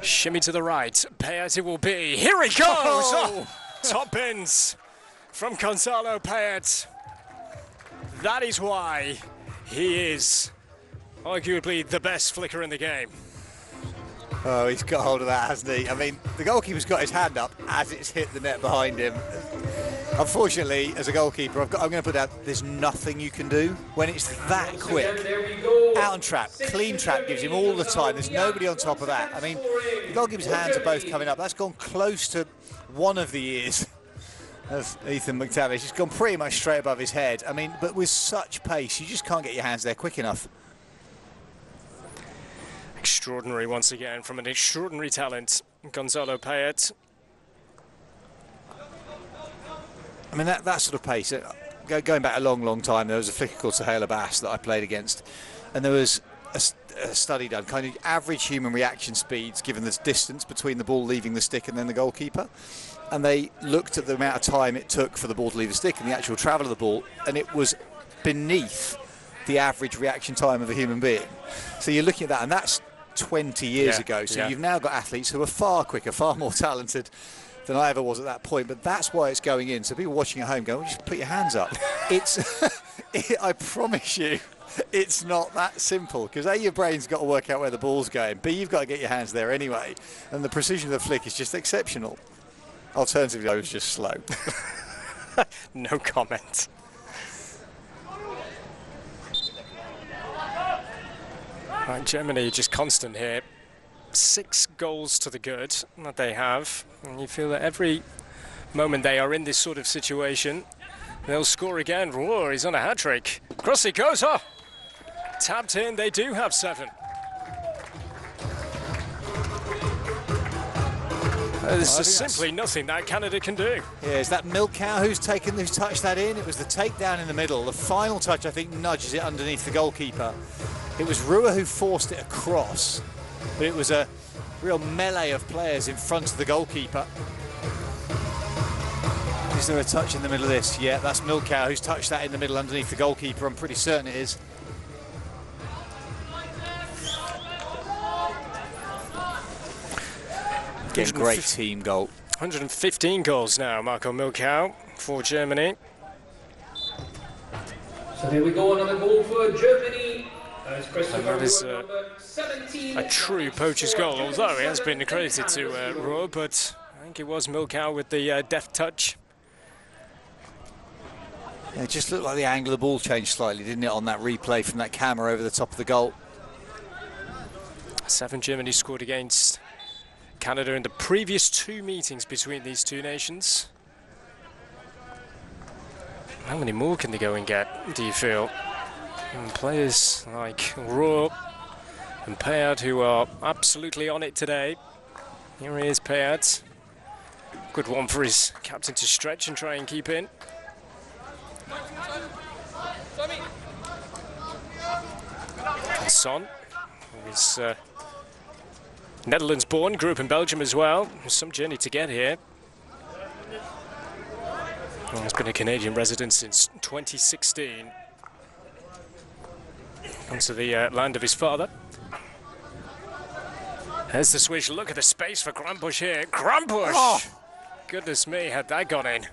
Shimmy to the right, Payet it will be. Here he goes! Oh, top bins from Gonzalo Payet. That is why he is arguably the best flicker in the game. Oh, he's got hold of that, hasn't he? I mean, the goalkeeper's got his hand up as it's hit the net behind him. Unfortunately, as a goalkeeper, I'm going to put out, there's nothing you can do when it's that quick. Out and trap, clean trap gives him all the time. There's nobody on top of that. I mean, the goalkeeper's hands are both coming up. That's gone close to one of the ears of Ethan McTavish. It's gone pretty much straight above his head. I mean, but with such pace, you just can't get your hands there quick enough. Extraordinary once again from an extraordinary talent, Gonzalo Payet. I mean, that sort of pace, going back a long time, there was a flicker called Sahela Bass that I played against, and there was a study done, kind of average human reaction speeds given this distance between the ball leaving the stick and then the goalkeeper, and they looked at the amount of time it took for the ball to leave the stick and the actual travel of the ball, and it was beneath the average reaction time of a human being. So you're looking at that, and that's 20 years ago. So you've now got athletes who are far quicker, far more talented than I ever was at that point. But that's why it's going in. So people watching at home go, well, just put your hands up. It's, I promise you, it's not that simple, because A, your brain's got to work out where the ball's going, B, you've got to get your hands there anyway, and the precision of the flick is just exceptional. Alternatively, I was just slow. No comment. Right, Germany just constant here. 6 goals to the good that they have, and you feel that every moment they are in this sort of situation, they'll score again. Roar, he's on a hat-trick. Cross he goes, oh! Tapped in, they do have 7. There's just simply nothing that Canada can do. Yeah, is that Milkow who's touched that in? It was the takedown in the middle. The final touch, I think, nudges it underneath the goalkeeper. It was Rua who forced it across, but it was a real melee of players in front of the goalkeeper. Is there a touch in the middle of this? Yeah, that's Milkow who's touched that in the middle underneath the goalkeeper. I'm pretty certain it is. Getting great team goal. 115 goals now, Marco Milkow for Germany. So here we go, another goal for Germany. And that is a true poacher's goal, although it has been credited to Rohr, but I think it was Milkow with the deft touch. Yeah, it just looked like the angle of the ball changed slightly, didn't it, on that replay from that camera over the top of the goal. 7 Germany scored against Canada in the previous 2 meetings between these 2 nations. How many more can they go and get, do you feel? And players like Rohr and Payat, who are absolutely on it today. Here he is, Payat. Good one for his captain to stretch and try and keep in. And Son, who is Netherlands-born, grew up in Belgium as well. Some journey to get here. He's been a Canadian resident since 2016. Comes to the land of his father. There's the swish. Look at the space for Grambush here. Grambush! Oh. Goodness me, had that gone in.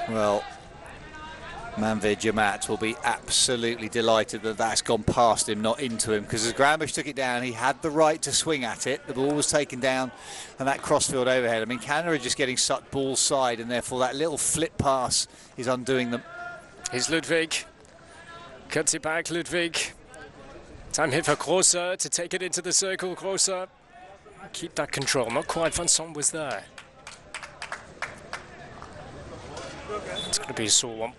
Well, Manvid Jamat will be absolutely delighted that that's gone past him, not into him, because as Grambush took it down, he had the right to swing at it. The ball was taken down, and that crossfield overhead. I mean, Canada are just getting sucked ball side, and therefore that little flip pass is undoing them. Here's Ludwig. Cuts it back, Ludwig. Time here for Grosser to take it into the circle. Grosser, keep that control. Not quite. Vincent was there. It's going to be a sore one.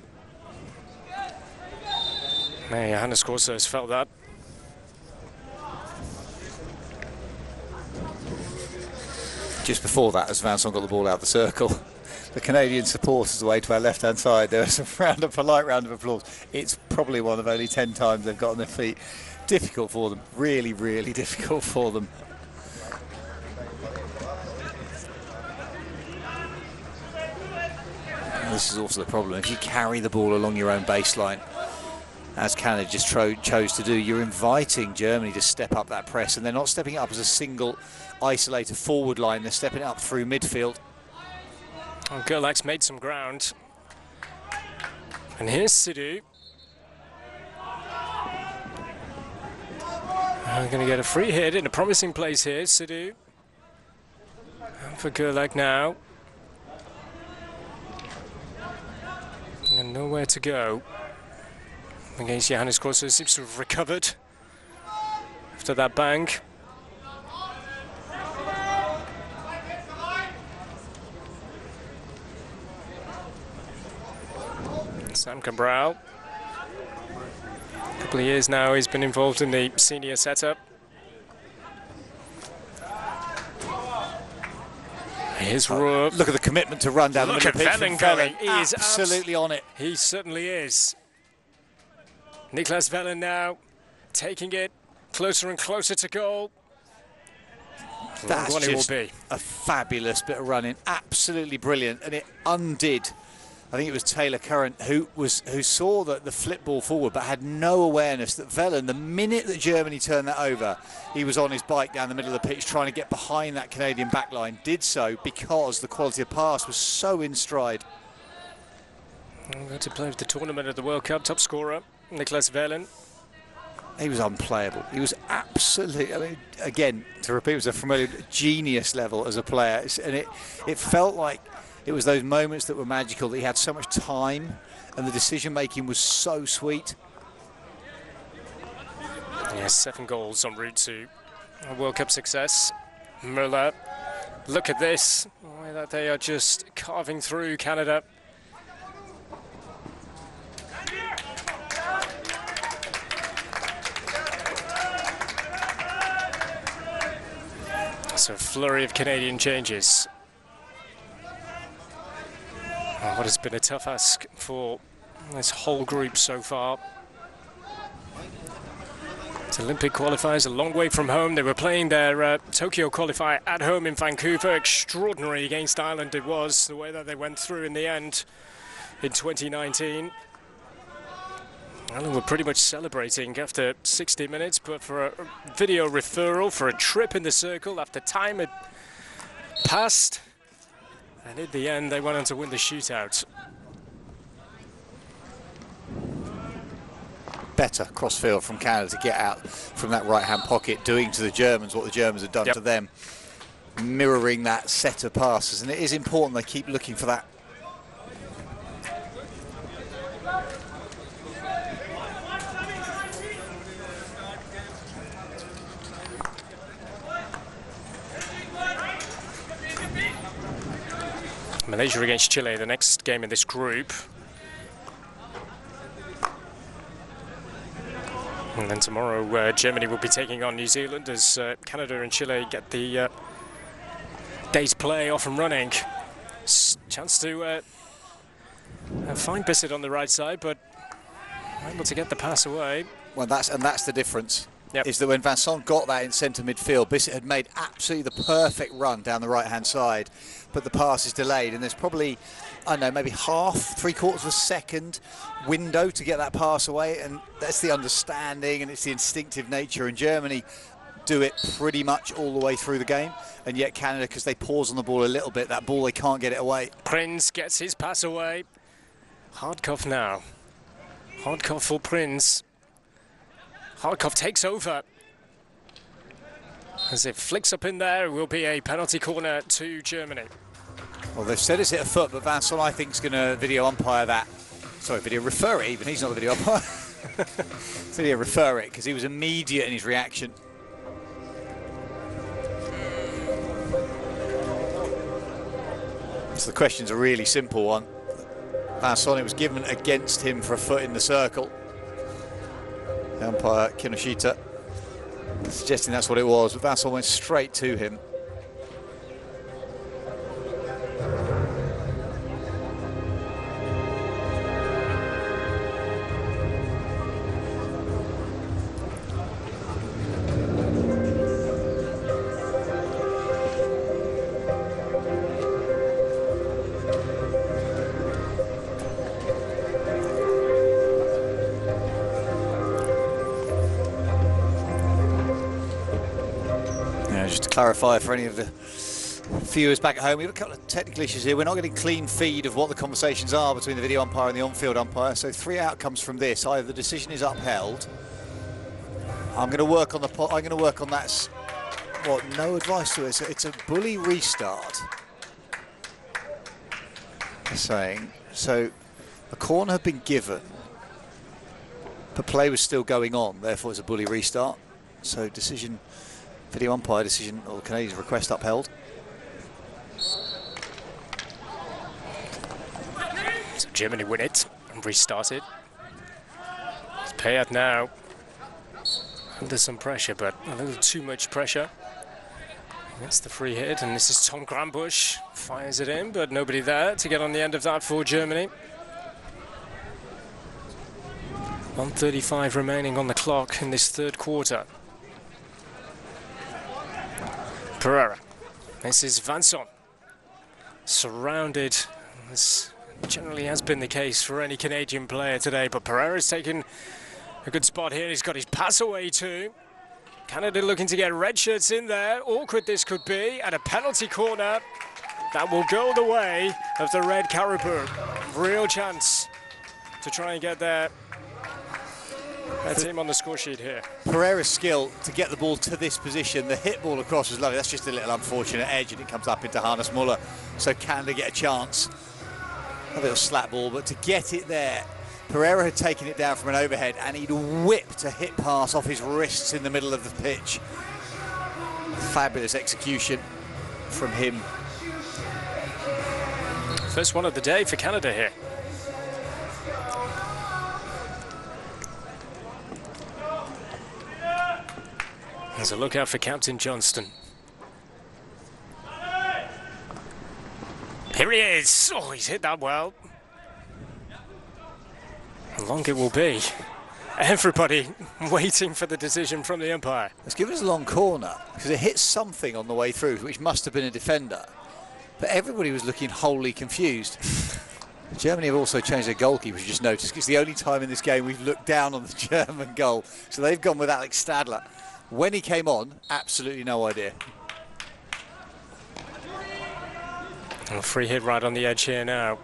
Hey, Johannes Grosser has felt that. Just before that, as Vincent got the ball out of the circle, the Canadian supporters away to our left-hand side, there was a polite round of applause. It's probably one of only 10 times they've got on their feet. Difficult for them, really, really difficult for them. And this is also the problem. If you carry the ball along your own baseline, as Canada just chose to do, you're inviting Germany to step up that press, and they're not stepping it up as a single isolated forward line, they're stepping it up through midfield. Oh, Gerlach's made some ground. And here's Sidhu. Going to get a free hit in a promising place here, Sidhu. And for Gerlach now. And nowhere to go against Johannes Grosser. Seems to have recovered after that bang. Sam Cabral. A couple of years now he's been involved in the senior setup. Here's Rohr. Look at the commitment to run down the middle of the pitch. Look at Velling going. He is absolutely on it. He certainly is. Niklas Velling now taking it closer and closer to goal. That's just a fabulous bit of running. Absolutely brilliant. And it undid I think it was Taylor Curran who saw the flip ball forward but had no awareness that Velen, the minute that Germany turned that over, he was on his bike down the middle of the pitch trying to get behind that Canadian backline. Did so because the quality of pass was so in stride. I'm going to play with the tournament at the World Cup, top scorer, Niklas Velen. He was unplayable. He was absolutely, I mean, again, to repeat, it was a familiar genius level as a player. And it felt like it was those moments that were magical, that he had so much time and the decision-making was so sweet. He has 7 goals en route to a World Cup success. Müller, look at this, the way that they are just carving through Canada. So a flurry of Canadian changes. What has been a tough ask for this whole group so far. It's Olympic qualifiers, a long way from home. They were playing their Tokyo qualifier at home in Vancouver. Extraordinary against Ireland it was, the way that they went through in the end in 2019. Ireland were pretty much celebrating after 60 minutes, but for a video referral for a trip in the circle after time had passed. And in the end, they went on to win the shootout. Better crossfield from Canada to get out from that right-hand pocket, doing to the Germans what the Germans had done to them, mirroring that set of passes. And it is important they keep looking for that. Malaysia against Chile, the next game in this group. And then tomorrow, Germany will be taking on New Zealand as Canada and Chile get the day's play off and running. Chance to find Bissett on the right side, but able to get the pass away. Well, that's the difference. Is that when Vincent got that in centre midfield, Bissett had made absolutely the perfect run down the right-hand side, but the pass is delayed, and there's probably, I don't know, maybe half, 3/4 of a second window to get that pass away, and that's the understanding and it's the instinctive nature. And Germany do it pretty much all the way through the game, and yet Canada, because they pause on the ball a little bit, that ball, they can't get it away. Prince gets his pass away. Hardkoff now. Hardkoff for Prince. Hardkoff takes over. As it flicks up in there, it will be a penalty corner to Germany. Well, they've said it's hit a foot, but Vincent, I think, is going to video umpire that. Sorry, video refer it even. He's not the video umpire. Video refer it, because he was immediate in his reaction. So the question's a really simple one. Vincent, it was given against him for a foot in the circle. The umpire, Kinoshita, suggesting that's what it was, but Vincent went straight to him. Just to clarify for any of the viewers back at home, we have a couple of technical issues here. We're not getting clean feed of what the conversations are between the video umpire and the on-field umpire. So 3 outcomes from this: either the decision is upheld. I'm going to work on that. What? No advice to it. It's a bully restart. They're saying so. A corner had been given, but play was still going on. Therefore, it's a bully restart. So decision. Video umpire decision, or Canadian request upheld. So Germany win it and restart it. It's Payet now under some pressure, but a little too much pressure. That's the free hit, and this is Tom Grambusch. Fires it in, but nobody there to get on the end of that for Germany. 1:35 remaining on the clock in this third quarter. Pereira. This is Vincent. Surrounded. There's generally has been the case for any Canadian player today, but Pereira's taken a good spot here. He's got his pass away too. Canada looking to get red shirts in there. Awkward this could be, and a penalty corner that will go the way of the Red Caribou. Real chance to try and get their team on the score sheet here. Pereira's skill to get the ball to this position, the hit ball across was lovely. That's just a little unfortunate edge, and it comes up into Hannes Muller. So Canada get a chance. A little slap ball, but to get it there, Pereira had taken it down from an overhead, and he'd whipped a hit pass off his wrists in the middle of the pitch. Fabulous execution from him. First one of the day for Canada here. There's a look out for Captain Johnston. Here he is. Oh, he's hit that well. How long it will be. Everybody waiting for the decision from the umpire. It's given us a long corner because it hit something on the way through, which must have been a defender. But everybody was looking wholly confused. Germany have also changed their goalkeeper, you just noticed. It's the only time in this game we've looked down on the German goal. So they've gone with Alex Stadler. When he came on, absolutely no idea. A free hit right on the edge here now.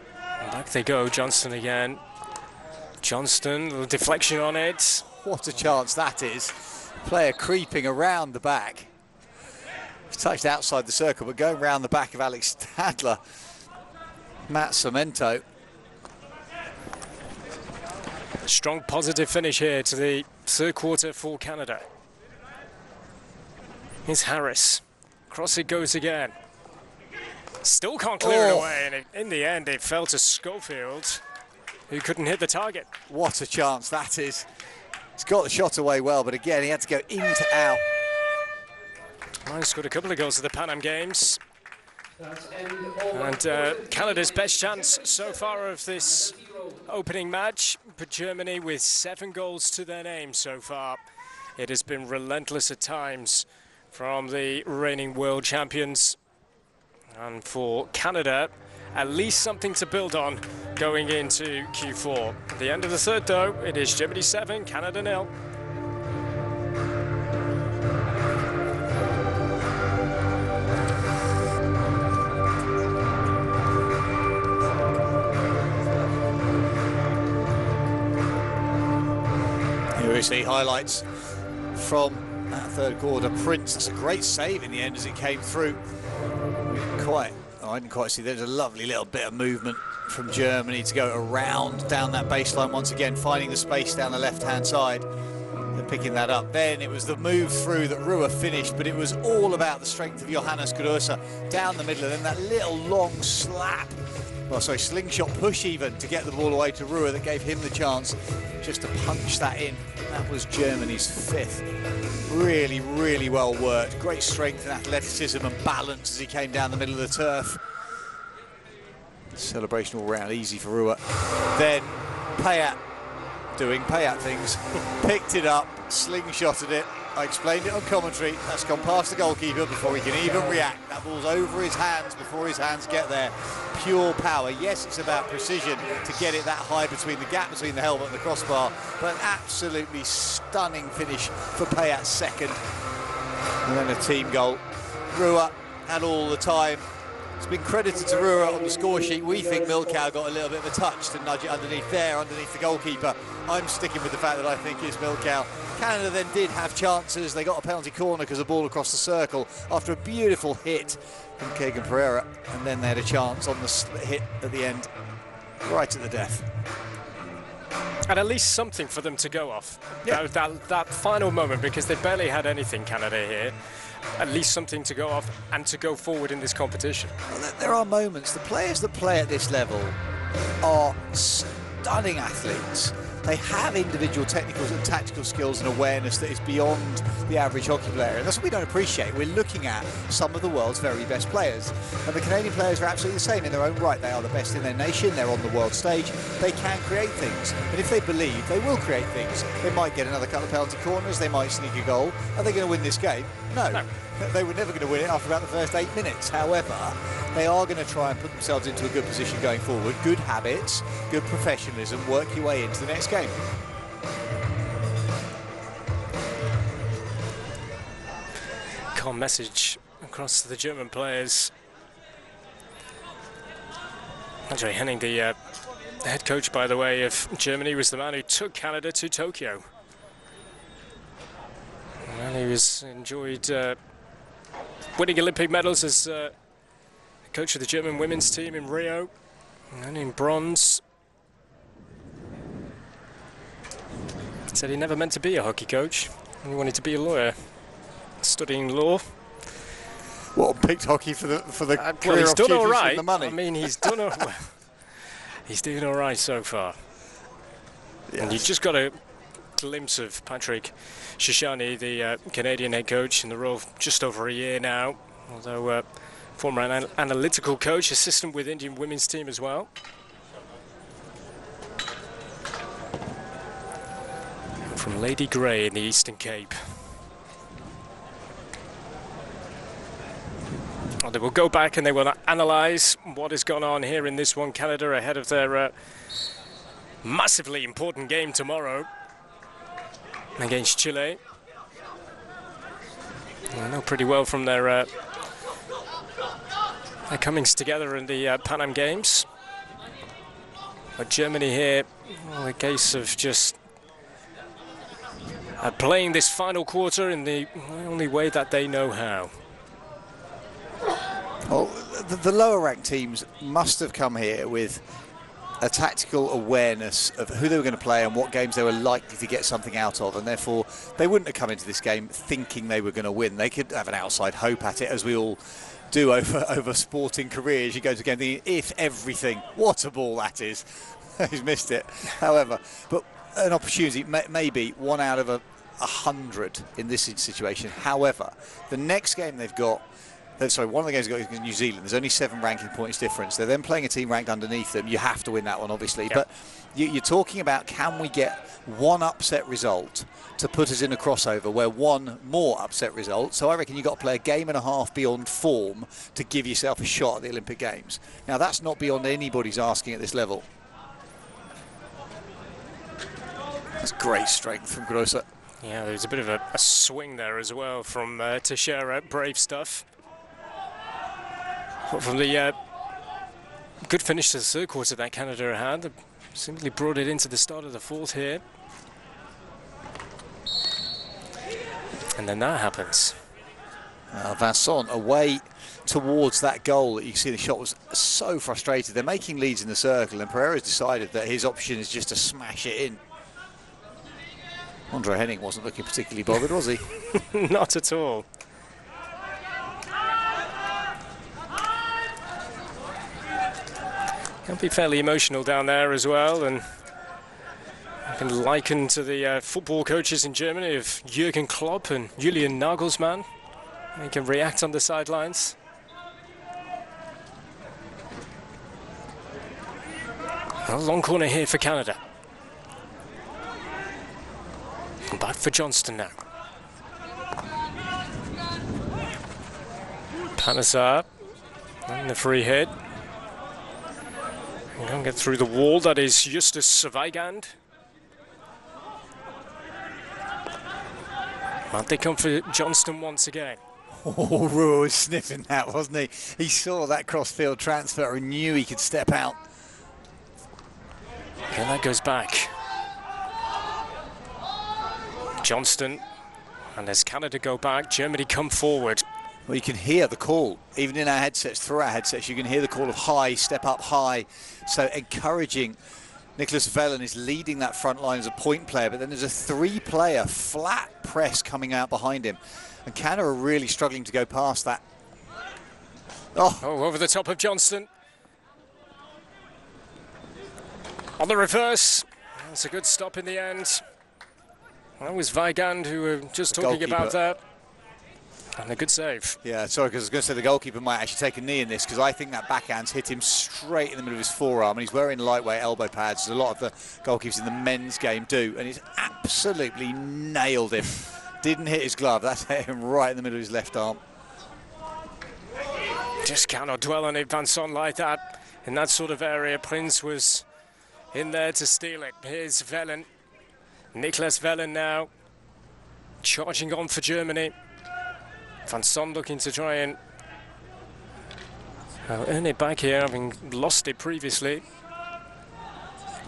Back they go, Johnston again. Johnston, a little deflection on it. What a chance that is. Player creeping around the back. He's touched outside the circle, but going round the back of Alex Stadler. Matt Cemento. A strong positive finish here to the third quarter for Canada. Here's Harris. Cross it goes again. Still can't clear it away, and in the end it fell to Schofield, who couldn't hit the target. What a chance that is. He's got the shot away well, but again he had to go in to out. Ryan scored a couple of goals at the Pan Am Games. And Canada's best chance so far of this opening match, but Germany with 7 goals to their name so far. It has been relentless at times from the reigning world champions. And for Canada, at least something to build on going into Q4. At the end of the third, though, it is Germany 7, Canada 0. Here we see highlights from that third quarter. Prince, that's a great save in the end as it came through. I didn't quite see. There's a lovely little bit of movement from Germany to go around down that baseline once again, finding the space down the left-hand side and picking that up. Then it was the move through that Ruhr finished, but it was all about the strength of Johannes Gröser down the middle, and then that little long slap, slingshot push even, to get the ball away to Ruhr that gave him the chance just to punch that in. That was Germany's 5th. Really, really well worked. Great strength and athleticism and balance as he came down the middle of the turf. Celebration all round, easy for Ruhr. Then Payat, doing Payat things, picked it up, slingshotted it. I explained it on commentary. That's gone past the goalkeeper before he can even react. That ball's over his hands before his hands get there. Pure power. Yes, it's about precision to get it that high between the gap between the helmet and the crossbar, but an absolutely stunning finish for Payat's second. And then a team goal. Ruhr had all the time. It's been credited to Ruhr on the score sheet. We think Milkau got a little bit of a touch to nudge it underneath there, underneath the goalkeeper. I'm sticking with the fact that I think it's Milkau. Canada then did have chances. They got a penalty corner because the ball across the circle after a beautiful hit from Keegan Pereira, and then they had a chance on the hit at the end, right at the death. And at least something for them to go off. Yeah. That final moment, because they barely had anything, Canada, here. At least something to go off and to go forward in this competition. Well, there are moments. The players that play at this level are stunning athletes. They have individual technical and tactical skills and awareness that is beyond the average hockey player, and that's what we don't appreciate. We're looking at some of the world's very best players, and the Canadian players are absolutely the same in their own right. They are the best in their nation, they're on the world stage, they can create things, and if they believe, they will create things. They might get another couple of penalty corners, they might sneak a goal. Are they going to win this game? No. They were never going to win it after about the first 8 minutes. However, they are going to try and put themselves into a good position going forward. Good habits, good professionalism, work your way into the next game. Calm message across to the German players. Andre Henning, the head coach, by the way, of Germany, was the man who took Canada to Tokyo. And he was enjoyed winning Olympic medals as coach of the German women's team in Rio and in bronze. He said he never meant to be a hockey coach. He wanted to be a lawyer, studying law. Well, picked hockey for the Well, career he's done all opportunities right. and the money. I mean, he's done all well. He's doing all right so far. Yes. And you just got a glimpse of Patrick Shoshani, the Canadian head coach, in the role just over a year now. Although former analytical coach, assistant with Indian women's team as well. From Lady Grey in the Eastern Cape. They will go back and they will analyse what has gone on here in this one, Canada, ahead of their massively important game tomorrow against Chile. I know pretty well from their comings together in the Pan Am Games. But Germany here, well, a case of just playing this final quarter in the only way that they know how. Well, the lower ranked teams must have come here with a tactical awareness of who they were going to play and what games they were likely to get something out of, and therefore they wouldn't have come into this game thinking they were going to win. They could have an outside hope at it, as we all do over sporting careers. You go to a game thinking, if everything, what a ball that is. He's missed it. However, but an opportunity, maybe 1 out of 100 in this situation. However, the next game they've got, sorry, one of the games they've got is New Zealand. There's only 7 ranking points difference. They're then playing a team ranked underneath them. You have to win that one, obviously. Yep. But you're talking about, can we get one upset result to put us in a crossover where one more upset result? So I reckon you've got to play a game and a half beyond form to give yourself a shot at the Olympic Games. Now, that's not beyond anybody's asking at this level. That's great strength from Grosser. Yeah, there's a bit of a swing there as well from Teixeira. Brave stuff. But from the good finish to the third quarter that Canada had, they simply brought it into the start of the fourth here. And then that happens. Vincent away towards that goal. You can see the shot was so frustrated. They're making leads in the circle, and Pereira's decided that his option is just to smash it in. Andre Henning wasn't looking particularly bothered, was he? Not at all. Can be fairly emotional down there as well, and I can liken to the football coaches in Germany of Jürgen Klopp and Julian Nagelsmann. They can react on the sidelines. A long corner here for Canada. Back for Johnston now. Panesar and the free hit. We can't get through the wall. That is Justus Weigand. But they come for Johnston once again. Oh, Ruhr was sniffing that, wasn't he? He saw that cross-field transfer and knew he could step out. And that goes back. Johnston, and as Canada go back, Germany come forward. Well, you can hear the call, even in our headsets, through our headsets, you can hear the call of high, step up high. So encouraging. Nicholas Vellen is leading that front line as a point player, but then there's a 3-player flat press coming out behind him. And Canada are really struggling to go past that. Oh, over the top of Johnston. On the reverse. That's a good stop in the end. That was Weigand who were just talking about that. And a good save. Yeah, sorry, because I was going to say the goalkeeper might actually take a knee in this, because I think that backhand's hit him straight in the middle of his forearm, and he's wearing lightweight elbow pads, as a lot of the goalkeepers in the men's game do, and he's absolutely nailed him. Didn't hit his glove, that's hit him right in the middle of his left arm. Just cannot dwell on it, Van Son, like that. In that sort of area, Prince was in there to steal it. Here's Velen. Niklas Velen now. Charging on for Germany. Van Son looking to try and earn it back here, having lost it previously.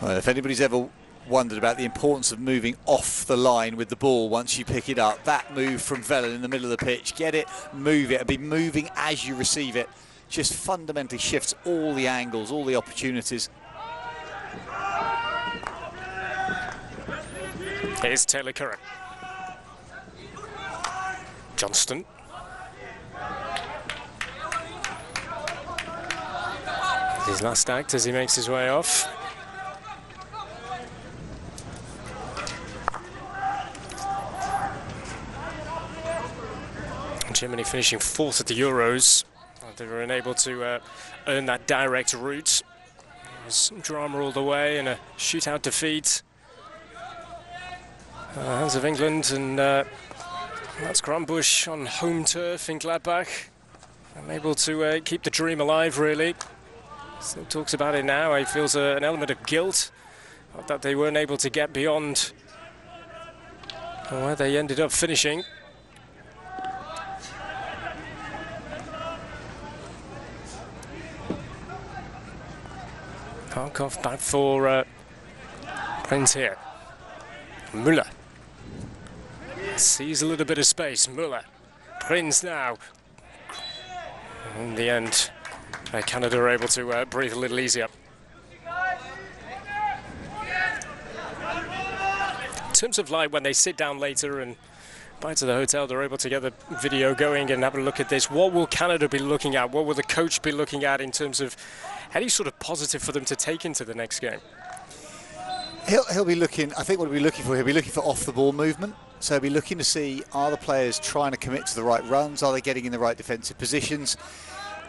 Well, if anybody's ever wondered about the importance of moving off the line with the ball once you pick it up, that move from Velen in the middle of the pitch, get it, move it, and be moving as you receive it, just fundamentally shifts all the angles, all the opportunities. Here's Taylor Curran. Johnston. His last act as he makes his way off. Germany finishing 4th at the Euros. They were unable to earn that direct route. There's drama all the way and a shootout defeat. Hands of England, and that's Grumbush on home turf in Gladbach. Unable to keep the dream alive, really. Still talks about it now. He feels an element of guilt that they weren't able to get beyond where they ended up finishing. Harkov back for Prince here. Müller sees a little bit of space. Müller, Prince now. In the end, Canada are able to breathe a little easier. In terms of like when they sit down later and back to the hotel, they're able to get the video going and have a look at this. What will Canada be looking at? What will the coach be looking at in terms of any sort of positive for them to take into the next game? He'll be looking, I think what he'll be looking for, he'll be looking for off-the-ball movement. So he'll be looking to see, are the players trying to commit to the right runs? Are they getting in the right defensive positions?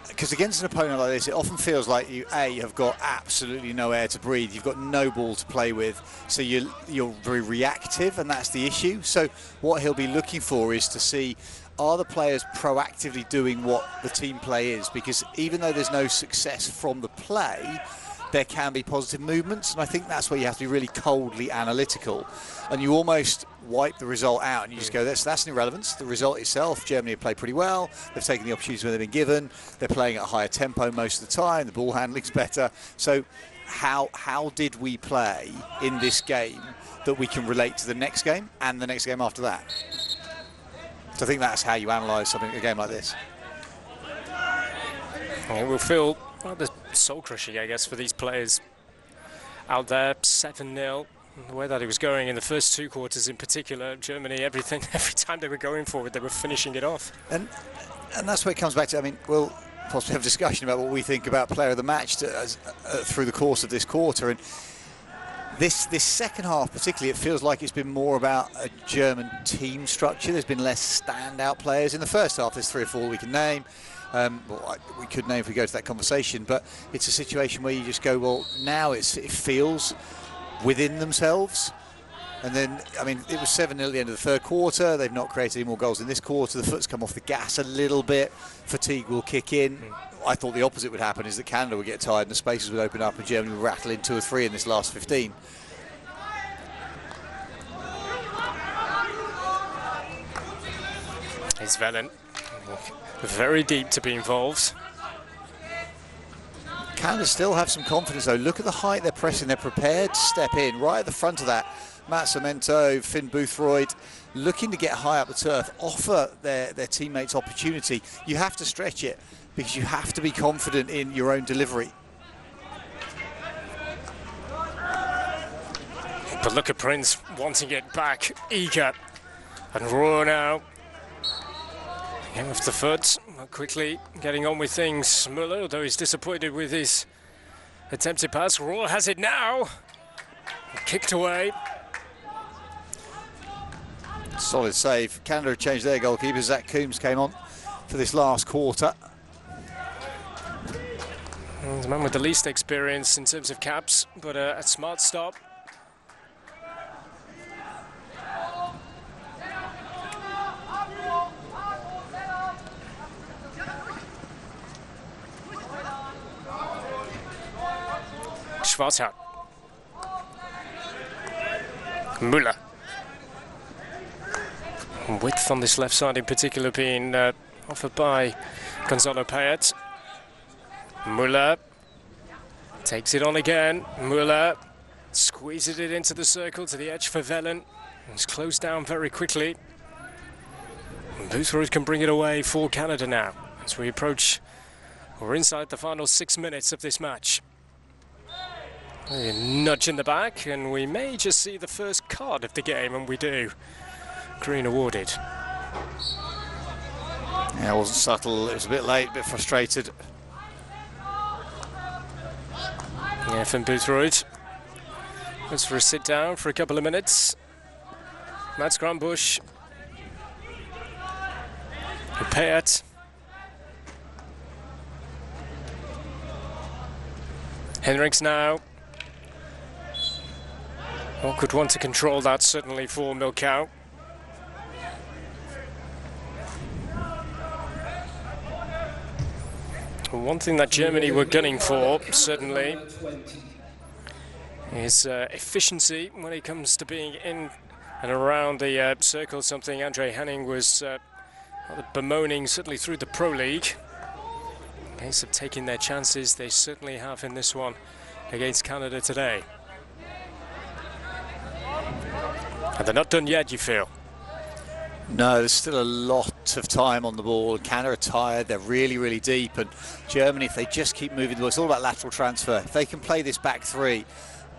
Because against an opponent like this, it often feels like you have got absolutely no air to breathe. You've got no ball to play with. So you're very reactive, and that's the issue. So what he'll be looking for is to see, are the players proactively doing what the team play is? Because even though there's no success from the play, there can be positive movements, and I think that's where you have to be really coldly analytical, and you almost wipe the result out and you just go, that's an irrelevance. The result itself, Germany have played pretty well. They've taken the opportunities when they've been given. They're playing at a higher tempo most of the time. The ball handling's better. So how did we play in this game that we can relate to the next game and the next game after that? So I think that's how you analyse something, a game like this. It will feel rather soul-crushing, I guess, for these players out there. 7-0. The way that it was going in the first two quarters in particular, Germany, every time they were going for it, they were finishing it off. And that's where it comes back to, I mean, we'll possibly have a discussion about what we think about player of the match through the course of this quarter. And this second half particularly, it feels like it's been more about a German team structure. There's been less standout players. In the first half, there's 3 or 4 we can name. We could name if we go to that conversation, but it's a situation where you just go, well, now it feels within themselves. And then, I mean, it was 7-0 at the end of the third quarter. They've not created any more goals in this quarter. The foot's come off the gas a little bit. Fatigue will kick in. I thought the opposite would happen, is that Canada would get tired and the spaces would open up and Germany would rattle in 2 or 3 in this last 15. It's Velen. Very deep to be involved. Canada still have some confidence though. Look at the height they're pressing. They're prepared to step in right at the front of that. Matt Cemento, Finn Boothroyd, looking to get high up the turf, offer their teammates opportunity. You have to stretch it because you have to be confident in your own delivery. But look at Prince wanting it back, eager, and Raw now. Game off the foot, quickly getting on with things. Müller, although he's disappointed with his attempted pass. Raw has it now. Kicked away. Solid save. Canada changed their goalkeeper. Zach Coombs came on for this last quarter. The man with the least experience in terms of caps, but a smart stop. Schwarzhaut. Müller. Width on this left side in particular being offered by Gonzalo Payet. Müller takes it on again. Müller squeezes it into the circle to the edge for Velen. It's closed down very quickly. Boothroyd can bring it away for Canada now as we approach. We're inside the final 6 minutes of this match. A nudge in the back, and we may just see the first card of the game, and we do. Green awarded. Yeah, it wasn't subtle. It was a bit late, a bit frustrated. Yeah, from Boothroyd. Goes for a sit down for a couple of minutes. Mats Granbusch. Payet. Henriks now. Well, could want to control that certainly for Milkau. One thing that Germany were gunning for, certainly, is efficiency when it comes to being in and around the circle, something Andre Henning was rather bemoaning, certainly through the Pro League. In case of taking their chances, they certainly have in this one against Canada today. And they're not done yet, you feel? No, there's still a lot of time on the ball. Canada are tired, they're really, really deep. And Germany, if they just keep moving the ball, it's all about lateral transfer. If they can play this back three,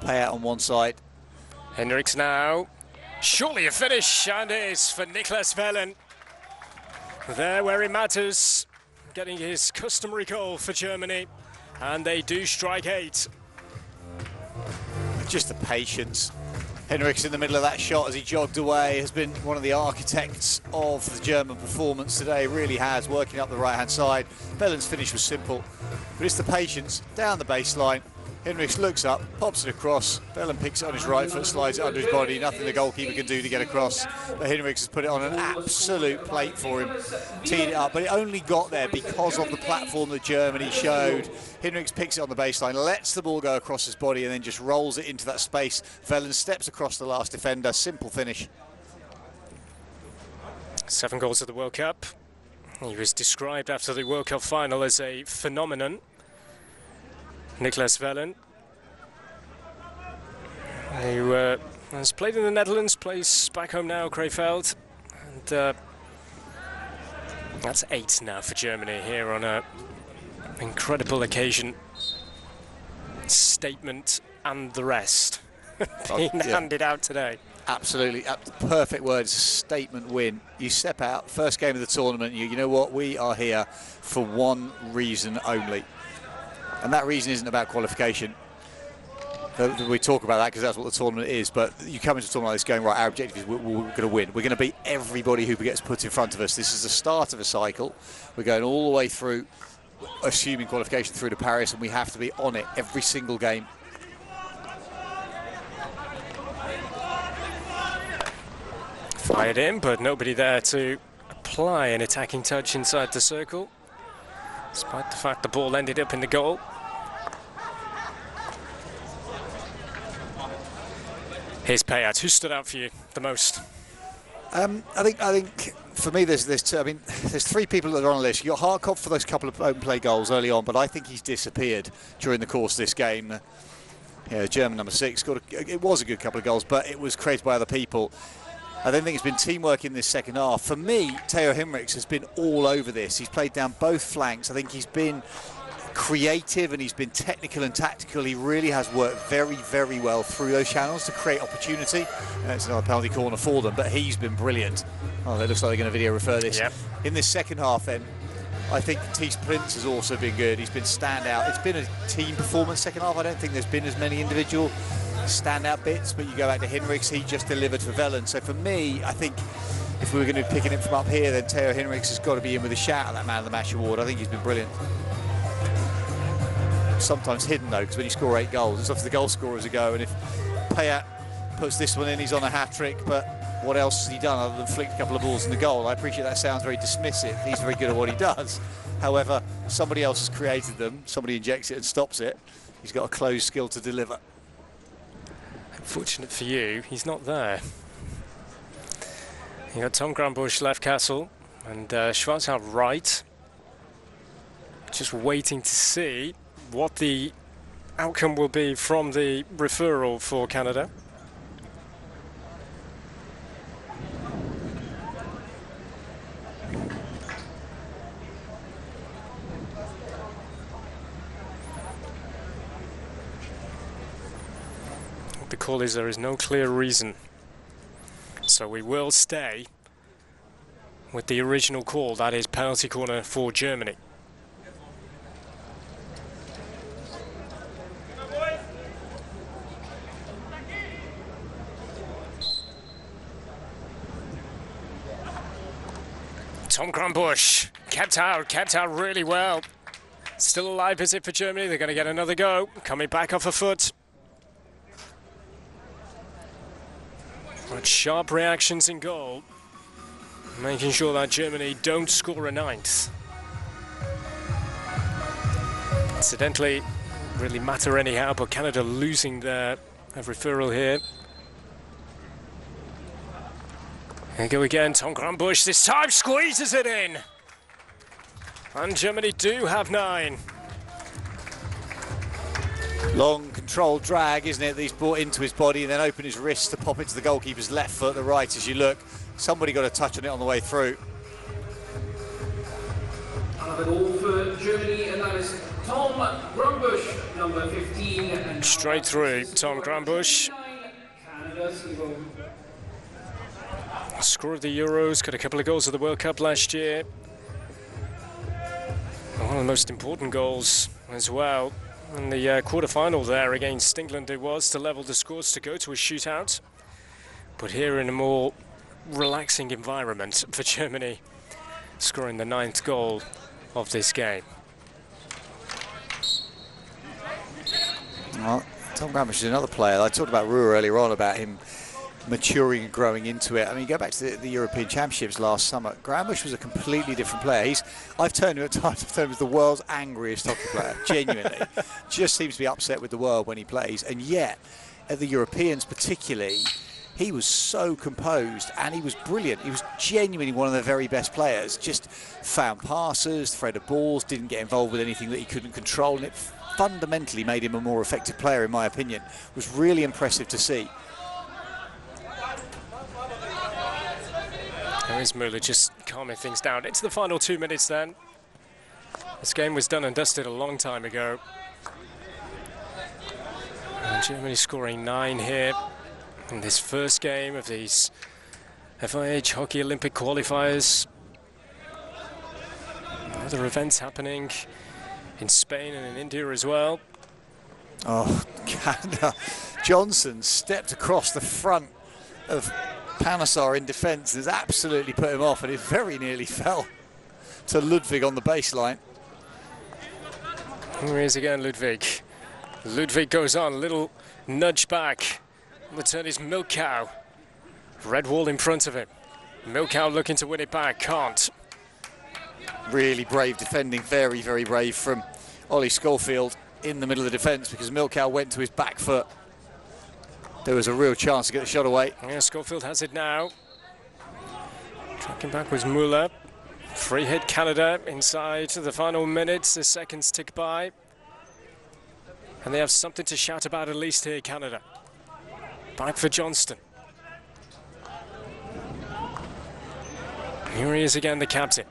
play out on one side. Henriks now. Surely a finish, and it is for Niklas Velen. There where it matters, getting his customary goal for Germany. And they do strike 8. Just the patience. Henriks in the middle of that shot as he jogged away has been one of the architects of the German performance today, really has, working up the right-hand side. Velen's finish was simple, but it's the patience down the baseline. Henriks looks up, pops it across, Velen picks it on his right foot, slides it under his body, nothing the goalkeeper can do to get across, but Henriks has put it on an absolute plate for him, teed it up, but it only got there because of the platform that Germany showed. Henriks picks it on the baseline, lets the ball go across his body and then just rolls it into that space. Velen steps across the last defender, simple finish. 7 goals at the World Cup. He was described after the World Cup final as a phenomenon. Niklas Velen, who has played in the Netherlands, plays back home now, Krefeld, and that's 8 now for Germany here on an incredible occasion. Statement and the rest being handed out today. Absolutely, the perfect word is a statement win. You step out, first game of the tournament, you know what, we are here for one reason only. And that reason isn't about qualification. We talk about that because that's what the tournament is, but you come into a tournament like this going, right, our objective is we're going to win. We're going to beat everybody who gets put in front of us. This is the start of a cycle. We're going all the way through, assuming qualification through to Paris, and we have to be on it every single game. Fired in, but nobody there to apply an attacking touch inside the circle, despite the fact the ball ended up in the goal. Here's Payet. Who stood out for you the most? I think for me there's 3 people that are on the list. You got Harkov for those couple of open play goals early on, but I think he's disappeared during the course of this game. Yeah, German number 6 it was a good couple of goals, but it was created by other people. I don't think it's been teamwork in this second half. For me, Theo Henriks has been all over this. He's played down both flanks. I think he's been creative and he's been technical and tactical. He really has worked very, very well through those channels to create opportunity. It's another penalty corner for them, but he's been brilliant. Oh, it looks like they're going to video refer this. Yep. In this second half then, I think Thies Prince has also been good. He's been standout. It's been a team performance second half. I don't think there's been as many individual standout bits, but you go back to Henriks, he just delivered for Velen. So for me, I think if we were going to be picking him from up here, then Theo Henriks has got to be in with a shout at that Man of the Match award. I think he's been brilliant. Sometimes hidden though, because when you score 8 goals, it's up to the goal scorers to go, and if Payet puts this one in, he's on a hat-trick, but what else has he done other than flick a couple of balls in the goal? I appreciate that sounds very dismissive. He's very good at what he does. However, somebody else has created them, somebody injects it and stops it. He's got a close skill to deliver. Fortunate for you, he's not there. You got Tom Grambusch left castle and Schwarzau right. Just waiting to see what the outcome will be from the referral for Canada. The call is there is no clear reason, so we will stay with the original call, that is penalty corner for Germany. Tom Grambusch kept out really well. Still alive, is it, for Germany? They're going to get another go, coming back off a foot. But sharp reactions in goal, making sure that Germany don't score a ninth. Incidentally, really matter anyhow, but Canada losing their referral here. Here we go again, Tom Grambusch this time squeezes it in. And Germany do have 9. Long controlled drag, isn't it, that he's brought into his body and then opened his wrist to pop it to the goalkeeper's left foot, the right as you look. Somebody got a touch on it on the way through. Another goal for Germany, and that is Tom Grambusch, number 15. Straight through, Tom Grambusch. Canada 0. Score of the Euros, got a couple of goals at the World Cup last year. One of the most important goals as well. In the quarter-final there against England it was, to level the scores to go to a shootout. But here in a more relaxing environment for Germany, scoring the 9th goal of this game. Well, Tom Grambusch is another player. I talked about Ruhr earlier on, about him maturing and growing into it. I mean, go back to the European Championships last summer. Grambusch was a completely different player. I've turned him at times, I've turned him as the world's angriest hockey player, genuinely. Just seems to be upset with the world when he plays. And yet, at the Europeans particularly, he was so composed and he was brilliant. He was genuinely one of the very best players. Just found passes, threaded balls, didn't get involved with anything that he couldn't control. And it fundamentally made him a more effective player, in my opinion. It was really impressive to see. There is Müller just calming things down. Into the final 2 minutes then. This game was done and dusted a long time ago. And Germany scoring 9 here in this first game of these FIH Hockey Olympic qualifiers. Other events happening in Spain and in India as well. Oh, Canada. Johnson stepped across the front of Panesar in defence, has absolutely put him off, and it very nearly fell to Ludwig on the baseline. Here he is again, Ludwig. Ludwig goes on, little nudge back. The turn is Milkau. Red wall in front of him. Milkau looking to win it back, can't. Really brave defending, very, very brave from Ollie Schofield in the middle of the defence, because Milkau went to his back foot. There was a real chance to get the shot away. Yeah, Schofield has it now. Tracking back was Müller. Free hit Canada inside the final minutes. The seconds tick by. And they have something to shout about at least here, Canada. Back for Johnston. Here he is again, the captain.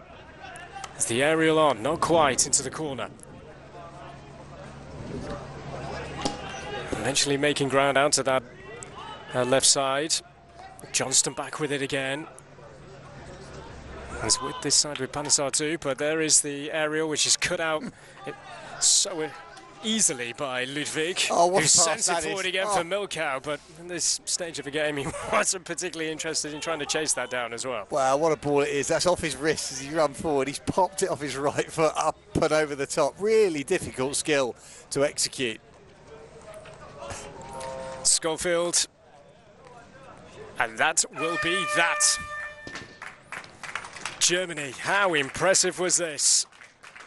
It's the aerial on, not quite, into the corner. Eventually making ground out to that left side. Johnston back with it again. As with this side with Panesar too, but there is the aerial which is cut out so easily by Ludwig, who sends it forward again for Milkau, but in this stage of the game he wasn't particularly interested in trying to chase that down as well. Wow, what a ball it is. That's off his wrist as he ran forward. He's popped it off his right foot up and over the top. Really difficult skill to execute. Schofield, and that will be that. Germany, how impressive was this?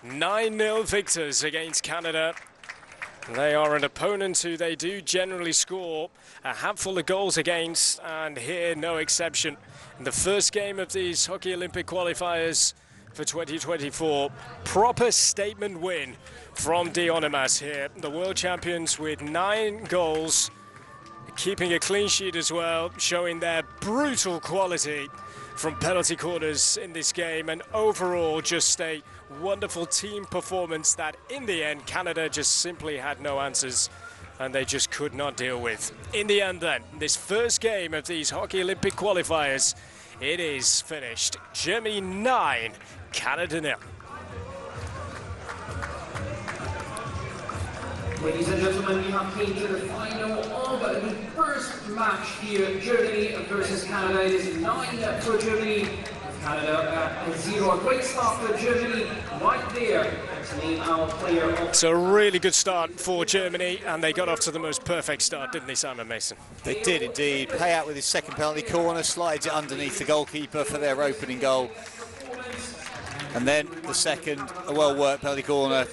9-0 victors against Canada. They are an opponent who they do generally score a handful of goals against, and here no exception. In the first game of these Hockey Olympic qualifiers for 2024, proper statement win from Dionymas here. The world champions with 9 goals, keeping a clean sheet as well, showing their brutal quality from penalty corners in this game, and overall just a wonderful team performance that in the end Canada just simply had no answers and they just could not deal with. In the end then, this first game of these Hockey Olympic qualifiers, it is finished. Germany 9, Canada 0. Ladies and gentlemen, we have came to the final of the first match here. Germany versus Canada. It is 9 for Germany. Canada 0. A great start for Germany right there. To name our player of... It's a really good start for Germany, and they got off to the most perfect start, didn't they, Simon Mason? They did indeed. Payout with his second penalty corner, slides it underneath the goalkeeper for their opening goal. And then the second, a well-worked penalty corner.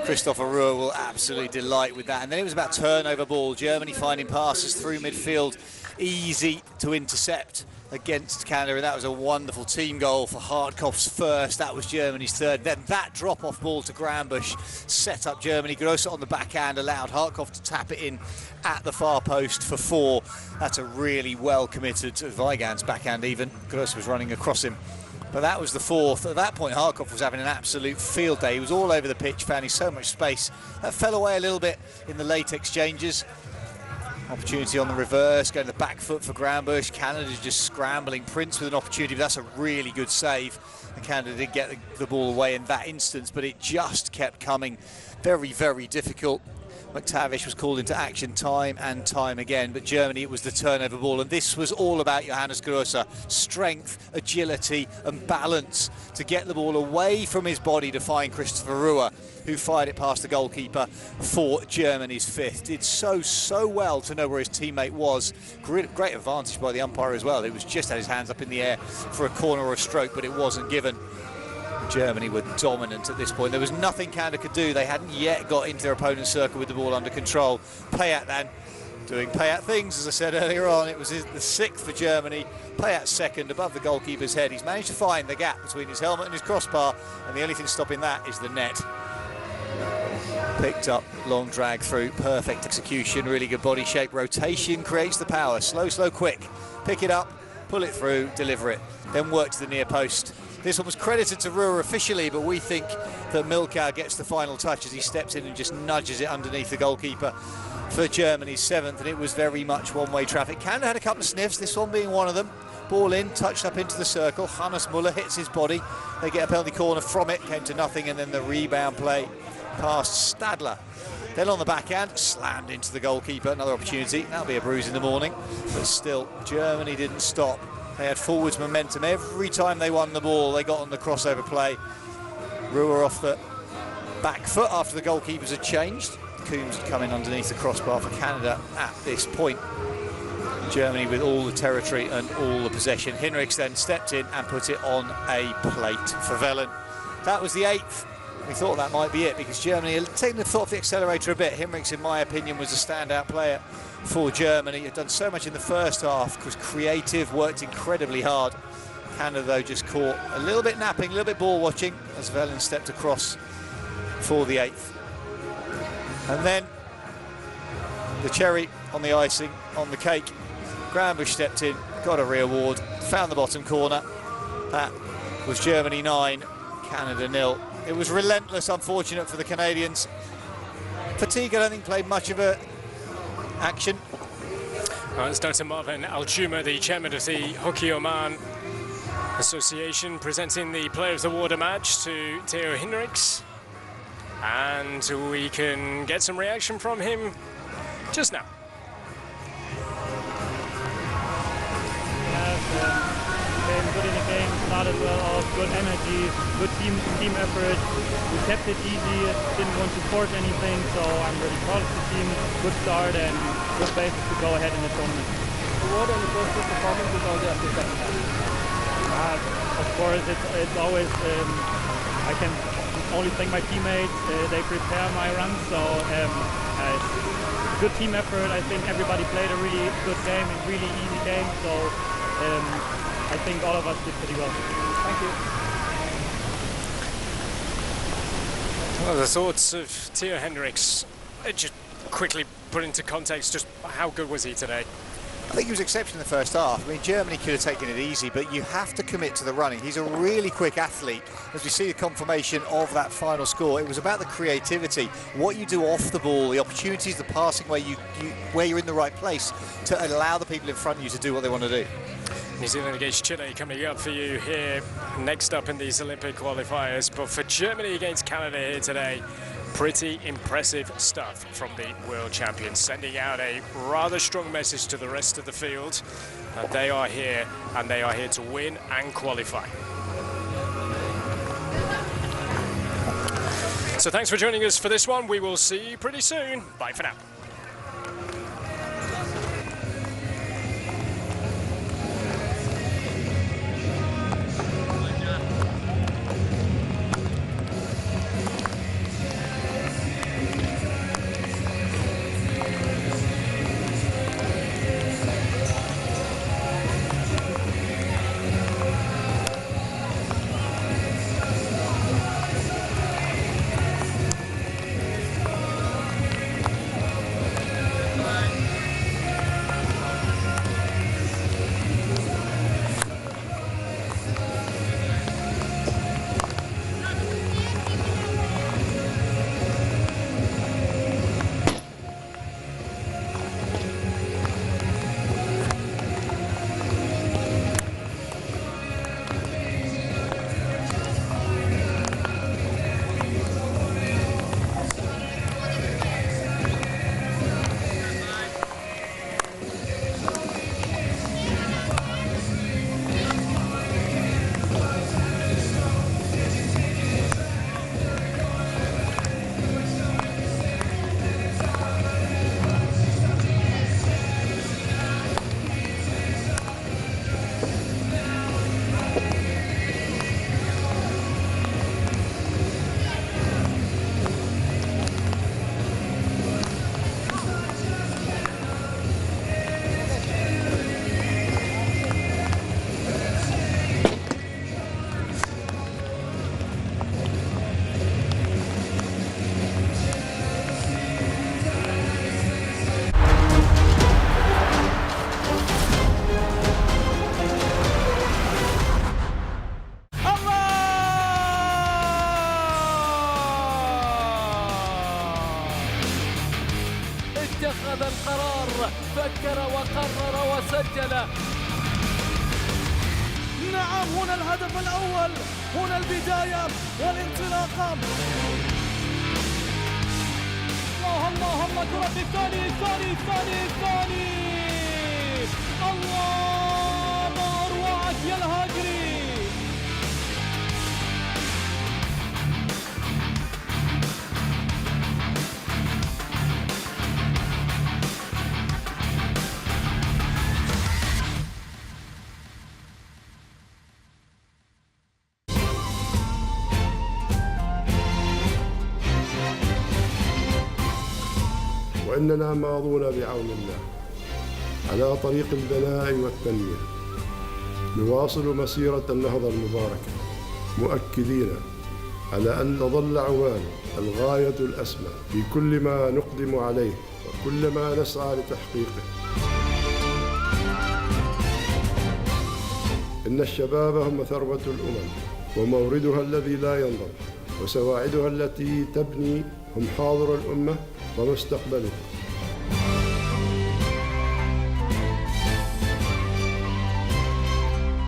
Christopher Ruhr will absolutely delight with that. And then it was about turnover ball. Germany finding passes through midfield, easy to intercept against Canada. And that was a wonderful team goal for Hartkopf's first. That was Germany's third. Then that drop-off ball to Grambusch set up Germany. Grosse on the backhand allowed Hartkopf to tap it in at the far post for 4. That's a really well-committed Weigand's backhand even. Grosse was running across him. But that was the 4th. At that point, Hartkopf was having an absolute field day. He was all over the pitch, finding so much space. That fell away a little bit in the late exchanges. Opportunity on the reverse, going to the back foot for Grambusch. Canada's just scrambling. Prince with an opportunity, but that's a really good save. And Canada did get the ball away in that instance, but it just kept coming. Very, very difficult. McTavish was called into action time and time again, but Germany, it was the turnover ball, and this was all about Johannes Grosse. Strength, agility and balance to get the ball away from his body to find Christopher Ruhr, who fired it past the goalkeeper for Germany's 5th. Did so well to know where his teammate was. Great advantage by the umpire as well. It was just had his hands up in the air for a corner or a stroke, but it wasn't given. Germany were dominant at this point. There was nothing Canada could do. They hadn't yet got into their opponent's circle with the ball under control. Payat then doing Payat things, as I said earlier on. It was the 6th for Germany. Payat second above the goalkeeper's head. He's managed to find the gap between his helmet and his crossbar, and the only thing stopping that is the net. Picked up, long drag through, perfect execution, really good body shape. Rotation creates the power. Slow, quick. Pick it up, pull it through, deliver it. Then work to the near post. This one was credited to Ruhr officially, but we think that Milkau gets the final touch as he steps in and just nudges it underneath the goalkeeper for Germany's 7th, and it was very much one-way traffic. Canada had a couple of sniffs, this one being one of them. Ball in, touched up into the circle. Hannes Muller hits his body. They get a penalty corner from it, came to nothing, and then the rebound play past Stadler. Then on the backhand, slammed into the goalkeeper. Another opportunity. That'll be a bruise in the morning, but still, Germany didn't stop. They had forwards momentum. Every time they won the ball, they got on the crossover play. Ruhr off the back foot after the goalkeepers had changed. Coombs had come in underneath the crossbar for Canada at this point. Germany with all the territory and all the possession. Hinrichs then stepped in and put it on a plate for Velen. That was the 8th. We thought that might be it because Germany had taken the foot off the accelerator a bit. Hinrichs, in my opinion, was a standout player for Germany. Had done so much in the first half, was creative, worked incredibly hard. Canada, though, just caught a little bit napping, a little bit ball watching as Velen stepped across for the 8th. And then the cherry on the icing, on the cake. Grambusch stepped in, got a reward, found the bottom corner. That was Germany 9, Canada 0. It was relentless, unfortunate for the Canadians. Fatigue, I don't think, played much of a action. It's Dr. Marvin Aljuma, the chairman of the Hockey Oman Association, presenting the Player of the Water match to Theo Hinrichs. And we can get some reaction from him just now. Came good in the game, started well off, good energy, good team effort. We kept it easy, didn't want to force anything, so I'm really proud of the team. Good start and good basis to go ahead in the tournament. What are the first two performances on the second half? Of course, it's always I can only thank my teammates. They prepare my runs, so good team effort. I think everybody played a really good game and really easy game, so I think all of us did pretty well. Thank you. Well, the thoughts of Theo Hendricks, just quickly put into context, just how good was he today? I think he was exceptional in the first half. I mean, Germany could have taken it easy, but you have to commit to the running. He's a really quick athlete. As we see the confirmation of that final score, it was about the creativity, what you do off the ball, the opportunities, the passing, where you're in the right place to allow the people in front of you to do what they want to do. New Zealand against Chile coming up for you here next up in these Olympic qualifiers. But for Germany against Canada here today, pretty impressive stuff from the world champions, sending out a rather strong message to the rest of the field that they are here and they are here to win and qualify. So thanks for joining us for this one. We will see you pretty soon. Bye for now. اتخذ القرار، فكر وقرر وسجل. نعم، هنا الهدف الأول، هنا البداية والانطلاقة. الله كرة الثاني الله، ما أروعك يا الهاجري. وإننا ماضون بعون الله على طريق البناء والتنمية، نواصل مسيرة النهضة المباركة، مؤكدين على أن تظل عمان الغاية الأسمى في كل ما نقدم عليه وكل ما نسعى لتحقيقه. إن الشباب هم ثروة الأمم وموردها الذي لا ينضب، وسواعدها التي تبني هم حاضر الأمة ومستقبلها.